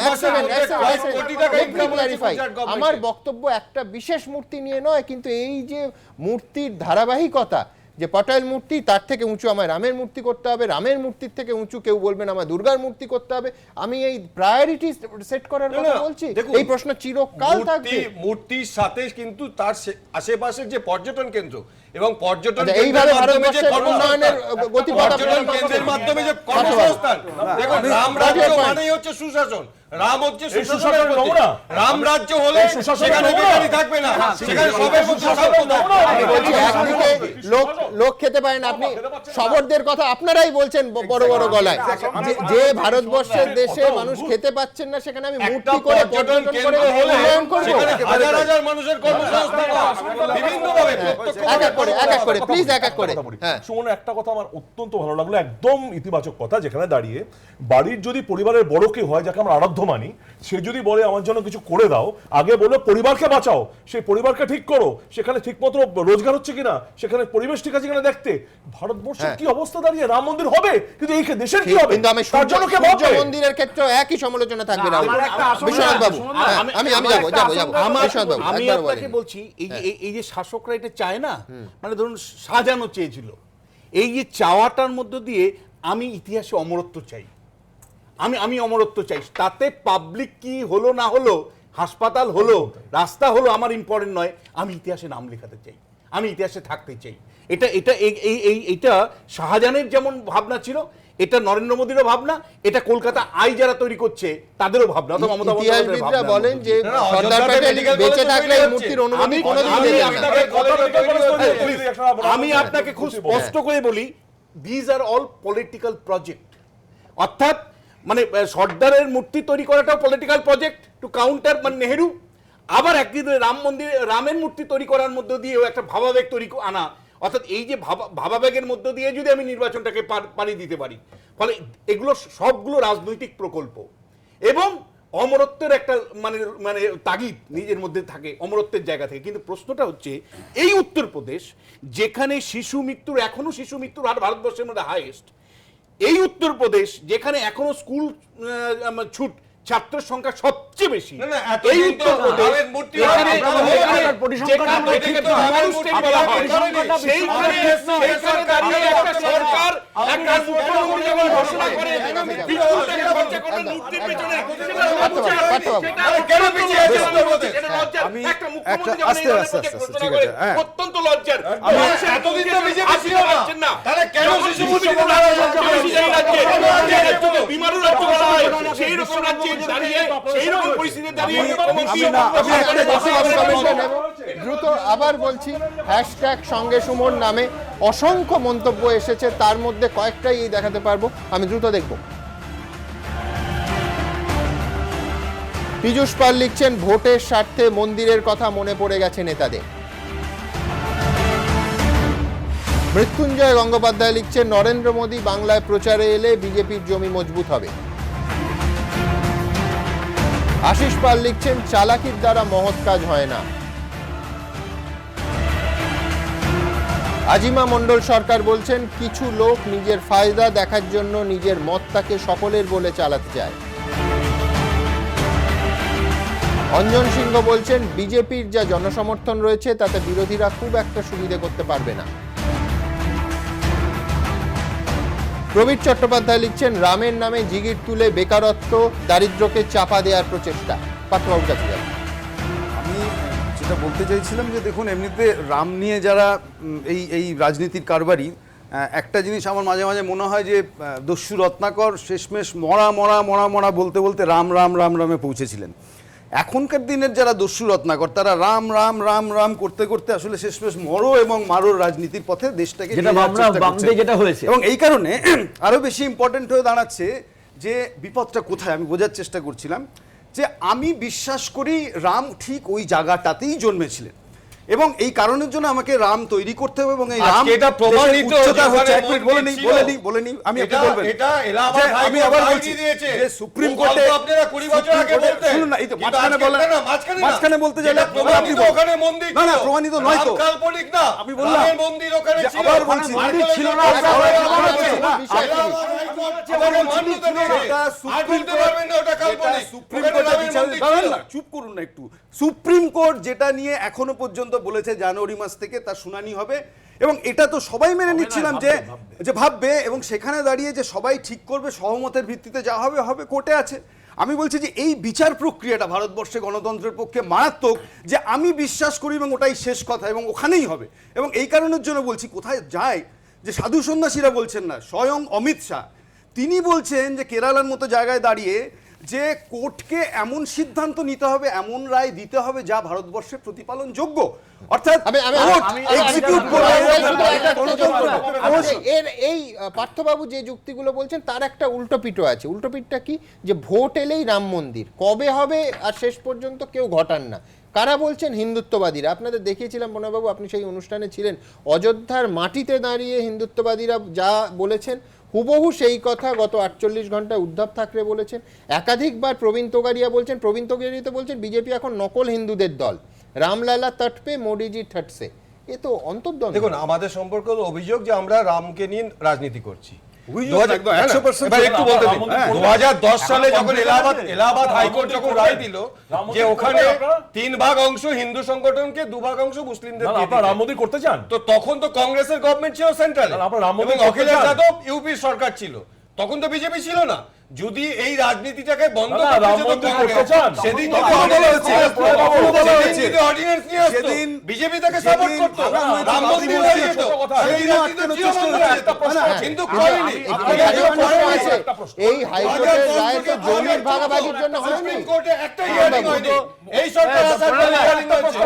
আমার বক্তব্য একটা বিশেষ মূর্তি নিয়ে নয়, কিন্তু এই যে মূর্তির ধারাবাহিকতা, যে পটেল মূর্তি তার থেকে উঁচু আমায় রামের মূর্তি করতে হবে, রামের মূর্তির থেকে উঁচু কেউ বলবেন আমার দুর্গার মূর্তি করতে হবে, আমি এই প্রায়োরিটি সেট করার কথা বলছি। এই প্রশ্ন চিরকাল থাকবে। মূর্তির সাথে কিন্তু তার আশেপাশের যে পর্যটন কেন্দ্র এবং পর্যটন এইভাবে ভারতবর্ষের উন্নয়নের গতি পর্যটন কেন্দ্রের মাধ্যমে যে কর্মসংস্থান, দেখুন রাম রাজ্য মানেই হচ্ছে সুশাসন, রাম হচ্ছে সুশাসনের প্রতীক। রাম রাজ্য হলে সেখানে বেকারি থাকবে না, সেখানে সবের মধ্যে আমি বলছি একদিকে লোক খেতে পারে না, আপনি শবরদের কথা আপনারাই বলছেন বড় বড় গলায়, যে ভারতবর্ষের দেশে মানুষ খেতে পাচ্ছেন না সেখানে আমি মূর্তি করে পর্যটন করে উন্নয়ন করব। হাজার হাজার মানুষের কর্মসংস্থান বিভিন্ন ভাবে এক এক করে প্লিজ এক এক করে। হ্যাঁ, সুমন একটা কথা আমার অত্যন্ত ভালো লাগলো, একদম ইতিবাচক কথা, যেখানে দাঁড়িয়ে বাড়ির যদি পরিবারের বড় কেউ হয় যাকে আমরা আরাধ্য মানি, সে যদি বলে আমার জন্য কিছু করে দাও, আগে বলো পরিবারকে বাঁচাও, সেই পরিবারকে ঠিক করো, সেখানে ঠিকমতো রোজগার হচ্ছে কিনা, সেখানে পরিবেশ ঠিক আছে কিনা দেখতে। ভারতবর্ষের কি অবস্থা দাঁড়িয়ে, রাম মন্দির হবে কিন্তু এই দেশের কি হবে? কিন্তু আমি সূর্য মন্দিরের ক্ষেত্রে একই সমালোচনা থাকবে না। বিশ্বনাথ বাবু, আমি যাব আমি আপনাকে বলছি এই যে শাসকরা এটা চায় না, মানে ধরুন সাজানো চেয়েছিল, এই যে চাওয়াটার মধ্য দিয়ে আমি ইতিহাসে অমরত্ব চাই, আমি অমরত্ব চাই, তাতে পাবলিক কি হলো না হলো, হাসপাতাল হলো, রাস্তা হলো, আমার ইম্পর্টেন্ট নয়, আমি ইতিহাসে নাম লেখাতে চাই, আমি ইতিহাসে থাকতে চাই। এটা শাহজাহানের যেমন ভাবনা ছিল, এটা নরেন্দ্র মোদীরও ভাবনা, এটা কলকাতা আই যারা তৈরি করছে তাদেরও ভাবনা। ইতিহাসবিদরা বলেন যে সর্দার প্যাটেল বেঁচে থাকলে এই মূর্তির অনুমতি কোনোদিন দেবেন না। আমি আপনাকে খুব স্পষ্ট করে বলি, this are all political project. অর্থাৎ মানে সর্দারের মূর্তি তৈরি করাটাও পলিটিক্যাল প্রজেক্ট টু কাউন্টার মানে নেহেরু, আবার একদিন রামের মূর্তি তৈরি করার মধ্য দিয়েও একটা ভাবাবেগ তৈরি আনা। অর্থাৎ এই যে ভাবাবেগের মধ্য দিয়ে যদি আমি নির্বাচনটাকে পাড়ি দিতে পারি, ফলে এগুলো সবগুলো রাজনৈতিক প্রকল্প এবং অমরত্বের একটা মানে মানে তাগিদ নিজের মধ্যে থাকে, অমরত্বের জায়গা থেকে। কিন্তু প্রশ্নটা হচ্ছে এই উত্তরপ্রদেশ, যেখানে এখনো শিশু মৃত্যুর হার ভারতবর্ষের মধ্যে হাইয়েস্ট, এই উত্তরপ্রদেশ যেখানে এখনো স্কুল ছুট ছাত্রের সংখ্যা সবচেয়ে বেশি, এই অত্যন্ত লজ্জার। দ্রুত আবার বলছি, হ্যাশট্যাগ সঙ্গে সুমন নামে অসংখ্য মন্তব্য এসেছে, তার মধ্যে কয়েকটাই দেখাতে পারবো, আমি দ্রুত দেখব। পীযূষ পাল লিখছেন, ভোটের স্বার্থে মন্দিরের কথা মনে পড়ে গেছে নেতাদের। মৃত্যুঞ্জয় গঙ্গোপাধ্যায় লিখছেন, নরেন্দ্র মোদী বাংলায় প্রচারে এলে বিজেপির জমি মজবুত হবে। আশিস পাল লিখছেন, চালাকির দ্বারা মহৎ কাজ হয় না। আজিমা মণ্ডল সরকার বলছেন, কিছু লোক নিজের ফায়দা দেখার জন্য নিজের মতটাকে সকলের বলে চালাতে চায়। অঞ্জন সিংহ বলছেন, বিজেপির যা জনসমর্থন রয়েছে তাতে বিরোধীরা খুব একটা সুবিধে করতে পারবে না। প্রবীর চট্টোপাধ্যায় লিখছেন, রামের নামে জিগির তুলে বেকারত্ব দারিদ্র্যকে চাপা দেওয়ার প্রচেষ্টা। পাত্রবাবুর কাছে যান। আমি যেটা বলতে চাইছিলাম যে দেখুন, এমনিতে রাম নিয়ে যারা এই রাজনীতির কারবারি, একটা জিনিস আমার মাঝে মাঝে মনে হয় যে দস্যু রত্নাকর শেষমেশ মরা মরা মরা মরা বলতে বলতে রাম রাম রাম রামে পৌঁছেছিলেন। এখনকার দিনের যারা দস্যু রত্নাকর তারা রাম রাম রাম রাম করতে করতে আসলে শেষমেশ মরো এবং মারোর রাজনীতির পথে দেশটাকে নিয়ে যাওয়ার চেষ্টা করছে। যেটা হয়েছে এবং এই কারণে আরো বেশি ইম্পর্টেন্ট হয়ে দাঁড়াচ্ছে যে বিপদটা কোথায়। আমি বোঝার চেষ্টা করছিলাম যে আমি বিশ্বাস করি রাম ঠিক ওই জায়গাটাতেই জন্মেছিলেন এবং এই কারণের জন্য আমাকে রাম তৈরি করতে হবে এবং এই রাম এটা প্রমাণিত হচ্ছে। এক মিনিট বলে নেই আমি আপনি বলবেন এটা এলাহাবাদ আমি আবার বলছি দিয়েছে যে সুপ্রিম কোর্টে আপনারা 20 বছর আগে বলতেন। শুনুন না, এই তো মাঝখানে বলেন, মাঝখানে বলতে গেলে প্রমাণিত ওখানে মন্দির না না প্রমাণিত নয় তো, কাল্পনিক না, আমি বললাম রামের মন্দির ওখানে ছিল, আবার বলছি মন্দির ছিল না, চুপ করুন না একটু। সুপ্রিম কোর্ট যেটা নিয়ে এখনো পর্যন্ত বলেছে জানুয়ারি মাস থেকে তার শুনানি হবে এবং এটা তো সবাই মেনে নিচ্ছিলাম যে ভাববে এবং সেখানে দাঁড়িয়ে যে সবাই ঠিক করবে সহমতের ভিত্তিতে যা হবে হবে, কোর্টে আছে। আমি বলছি যে এই বিচার প্রক্রিয়াটা ভারতবর্ষে গণতন্ত্রের পক্ষে মারাত্মক, যে আমি বিশ্বাস করি এবং ওটাই শেষ কথা এবং ওখানেই হবে। এবং এই কারণের জন্য বলছি কোথায় যায় যে সাধু সন্ন্যাসীরা বলছেন না, স্বয়ং অমিত শাহ তিনি বলছেন যে কেরালার মতো জায়গায় দাঁড়িয়ে যে কোর্টকে এমন সিদ্ধান্ত নিতে হবে, এমন রায় দিতে হবে যা ভারতবর্ষে প্রতিপালন যোগ্য, অর্থাৎ এই পার্থবাবু যে যুক্তিগুলো বলছেন তার একটা উল্টো পিঠও আছে। উল্টো পিঠটা কি, যে ভোট এলেই রাম মন্দির কবে হবে আর শেষ পর্যন্ত কেউ ঘটান না। কারা বলছেন? হিন্দুত্ববাদীরা। আপনাদের দেখিয়েছিলাম প্রণয়বাবু, আপনি সেই অনুষ্ঠানে ছিলেন। অযোধ্যার মাটিতে দাঁড়িয়ে হিন্দুত্ববাদীরা যা বলেছেন হুবহু সেই কথা গত 48 ঘন্টায় উদ্ধব ঠাকরে বলেছেন, একাধিকবার প্রবীণ তোগাড়িয়া বলছেন। প্রবীণ তোগাড়িয়া তো বলছেন বিজেপি এখন নকল হিন্দুদের দল, রামলালা তট পে মোদিজি ঠট সে। এ তো অন্তর্দ্বন্দ্ব। দেখুন, আমাদের সম্পর্কে অভিযোগ যে আমরা রামকে নিয়ে রাজনীতি করছি। 2010 সালে যখন এলাহাবাদ হাইকোর্ট যখন রায় দিল যে ওখানে 3 ভাগ অংশ হিন্দু সংগঠনকে 2 ভাগ অংশ মুসলিমদের রাম মন্দির করতে চান, তো তখন তো কংগ্রেসের গভর্নমেন্ট ছিল সেন্ট্রালে এবং অখিলেশ যাদব ইউপির সরকার ছিল, তখন তো বিজেপি ছিল না। যদি এই রাজনীতিটাকে বন্ধ করতে চান সেদিন অর্ডিন্যান্স নিয়ে আসতো, বিজেপি তাকে সাপোর্ট করতো, রাম মন্দির হয়ে যেত, সেই রাজনীতি কিন্তু করেনি। এই হাইকোর্টের রায় তো জমির ভাগাভাগির জন্য হয়নি, সুপ্রিম কোর্টে একটা হিয়ারিং হয়নি। এই সরকার আসার পরে হিয়ারিং হয়েছে,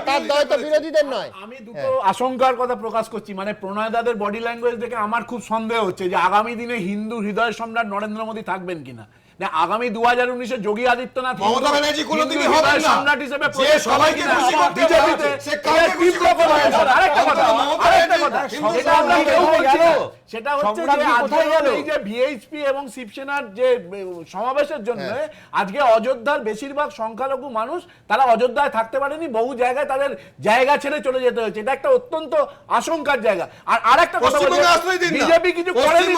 তার দায় তো বিরোধীদের নয়। আমি দুটো আশঙ্কার কথা প্রকাশ করছি, মানে প্রণয় দাদের বডি ল্যাঙ্গুয়েজ দেখে আমার খুব সন্দেহ হচ্ছে যে আগামী দিনে হিন্দু হৃদয় সম্রাট নরেন্দ্র মোদী থাকবেন কিনা। না, আগামী 2019-এ যোগী আদিত্যনাথ মমতা ব্যানার্জি কোনোদিনই হবে না সম্রাট হিসেবে যে সবাইকে খুশি করতে বিজেপিতে সে কাউকে খুশি করতে পারে না। আরেকটা কথা সেটা আমরা কেউ বলছি না, সেটা হচ্ছে যে আজকে এই যে ভিএইচপি এবং শিবসেনার যে সমাবেশের জন্য আজকে অযোধ্যার বেশিরভাগ সংখ্যালঘু মানুষ তারা অযোধ্যায় থাকতে পারেনি, বহু জায়গায় তাদের জায়গা ছেড়ে চলে যেতে হয়েছে। এটা একটা অত্যন্ত আশঙ্কার জায়গা। আর আরেকটা কথা, বিজেপি কিছু করেনি,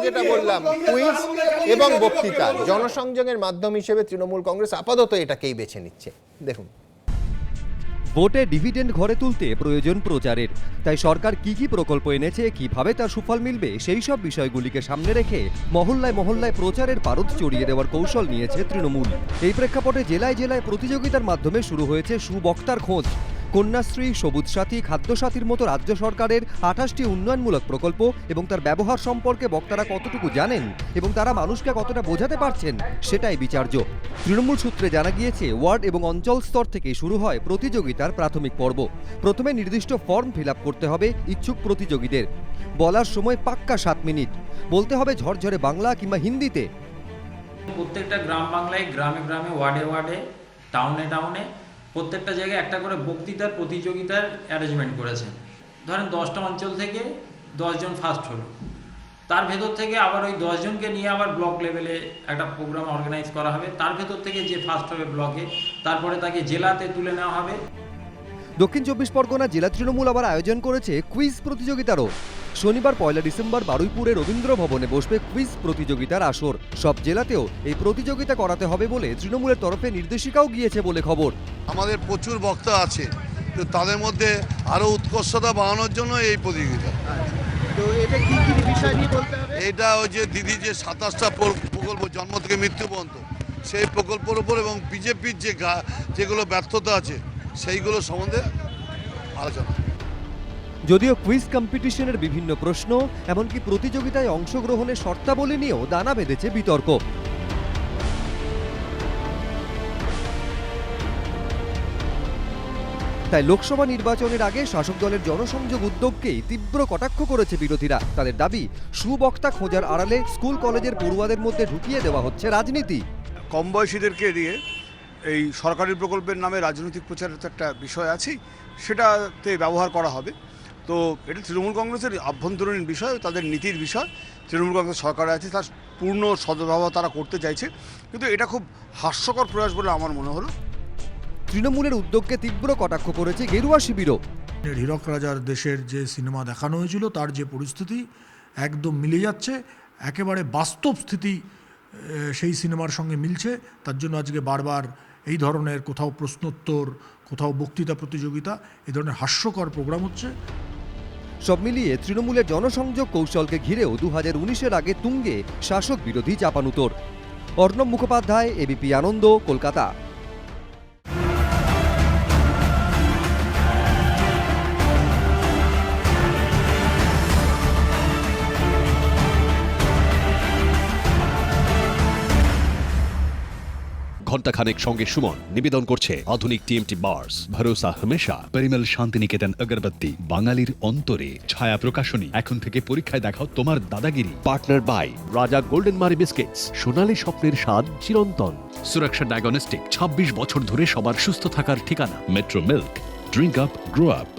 যেটা বললাম কুইজ এবং বক্তৃতা জনসংযোগের মাধ্যম হিসেবে তৃণমূল কংগ্রেস আপাতত এটাকেই বেছে নিচ্ছে। দেখুন, ভোটে ডিভিডেন্ড ঘরে তুলতে প্রয়োজন প্রচারের, তাই সরকার কি প্রকল্প এনেছে, কিভাবে তার সুফল মিলবে, সেই সব বিষয়গুলিকে সামনে রেখে মহল্লায় মহল্লায় প্রচারের পারদ চড়িয়ে দেওয়ার কৌশল নিয়েছে তৃণমূল। এই প্রেক্ষাপটে জেলায় জেলায় প্রতিযোগিতার মাধ্যমে শুরু হয়েছে সুবক্তার খোঁজ। কন্যাশ্রী, সবুজ সাথী, খাদ্যসাথীর মতো রাজ্য সরকারের 28টি উন্নয়নমূলক প্রকল্প এবং তার ব্যবহার সম্পর্কে বক্তারা কতটুকু জানেন এবং তারা মানুষকে কতটা বোঝাতে পারছেন সেটাই বিচার্য। তৃণমূল সূত্রে জানা গিয়েছে, ওয়ার্ড এবং অঞ্চল স্তর থেকে শুরু হয় প্রতিযোগিতার প্রাথমিক পর্ব। প্রথমে নির্দিষ্ট ফর্ম ফিল আপ করতে হবে ইচ্ছুক প্রতিযোগীদের। বলার সময় পাক্কা 7 মিনিট, বলতে হবে ঝরঝরে বাংলা কিংবা হিন্দিতে। প্রত্যেকটা গ্রাম বাংলায়, গ্রামে গ্রামে, ওয়ার্ডে ওয়ার্ডে, টাউনে টাউনে প্রত্যেকটা জায়গায় একটা করে বক্তৃতার প্রতিযোগিতার অ্যারেঞ্জমেন্ট করেছেন। ধরেন 10টা অঞ্চল থেকে 10 জন ফার্স্ট হলো, তার ভেতর থেকে আবার ওই 10 জনকে নিয়ে আবার ব্লক লেভেলে একটা প্রোগ্রাম অর্গানাইজ করা হবে। তার ভেতর থেকে যে ফার্স্ট হবে ব্লকে, তারপরে তাকে জেলাতে তুলে নেওয়া হবে। দক্ষিণ 24 পরগনা জেলা তৃণমূল আবার আয়োজন করেছে কুইজ প্রতিযোগিতারও। শনিবার 1 ডিসেম্বর বারুইপুরে রবীন্দ্র ভবনে বসবে কুইজ প্রতিযোগিতার আসর। সব জেলাতেও এই প্রতিযোগিতা করাতে হবে বলে তৃণমূলের তরফে নির্দেশিকাও গিয়েছে বলে খবর। আমাদের প্রচুর বক্তা আছে, তো তাদের মধ্যে আরও উৎকর্ষতা বাড়ানোর জন্য এই প্রতিযোগিতা। তো এটা কি কি বিষয় নিয়ে বলতে হবে? এটা ওই যে দিদি যে 27টা প্রকল্প জন্ম থেকে মৃত্যু পর্যন্ত, সেই প্রকল্পের উপর এবং বিজেপির যেগুলো ব্যর্থতা আছে সেইগুলো সম্বন্ধে আলোচনা। যদিও কুইজ কম্পিটিশনের বিভিন্ন প্রশ্ন এমনকি প্রতিযোগিতায় অংশগ্রহণের শর্তাবলী নিয়েও দানা বেঁধেছে বিতর্ক। তাই লোকসভা নির্বাচনের আগে শাসক দলের জনসংযোগ উদ্যোগকেই তীব্র কটাক্ষ করেছে বিরোধীরা। তাদের দাবি, সুবক্তা খোঁজার আড়ালে স্কুল কলেজের পড়ুয়াদের মধ্যে ঢুকিয়ে দেওয়া হচ্ছে রাজনীতি। কম বয়সীদেরকে দিয়ে এই সরকারি প্রকল্পের নামে রাজনৈতিক প্রচারের তো একটা বিষয় আছে, সেটাতে ব্যবহার করা হবে। তো এটা তৃণমূল কংগ্রেসের আভ্যন্তরীণ বিষয়, তাদের নীতির বিষয়। তৃণমূল কংগ্রেস সরকারে আছে, তার পূর্ণ সদ্ব্যবহার তারা করতে চাইছে, কিন্তু এটা খুব হাস্যকর প্রয়াস বলে আমার মনে হলো। তৃণমূলের উদ্যোগকে তীব্র কটাক্ষ করেছে গেরুয়া শিবিরও। হীরক রাজার দেশের যে সিনেমা দেখানো হয়েছিল তার যে পরিস্থিতি একদম মিলে যাচ্ছে, একেবারে বাস্তব স্থিতি সেই সিনেমার সঙ্গে মিলছে। তার জন্য আজকে বারবার এই ধরনের কোথাও প্রশ্নোত্তর, কোথাও বক্তৃতা প্রতিযোগিতা, এই ধরনের হাস্যকর প্রোগ্রাম হচ্ছে। সব মিলিয়ে তৃণমূলের জনসংযোগ কৌশলকে ঘিরেও 2019-এর আগে তুঙ্গে শাসক বিরোধী চাপানুতোর। অর্ণব মুখোপাধ্যায়, এবিপি আনন্দ, কলকাতা। ঘণ্টাখানেক সঙ্গে সুমন নিবেদন করছে আধুনিক টিএমটি বার্স, ভরসা হমেশা, পরিমল শান্তিনিকেতন আগরবাতি, বাঙালির অন্তরে। ছায়া প্রকাশনী, এখন থেকে পরীক্ষায় দেখাও তোমার দাদাগিরি। পার্টনার বাই রাজা গোল্ডেন মারি বিস্কিটস, সোনালী স্বপ্নের স্বাদ চিরন্তন। সুরক্ষা ডায়াগনস্টিক, 26 বছর ধরে সবার সুস্থ থাকার ঠিকানা। Metro milk, drink up, grow up.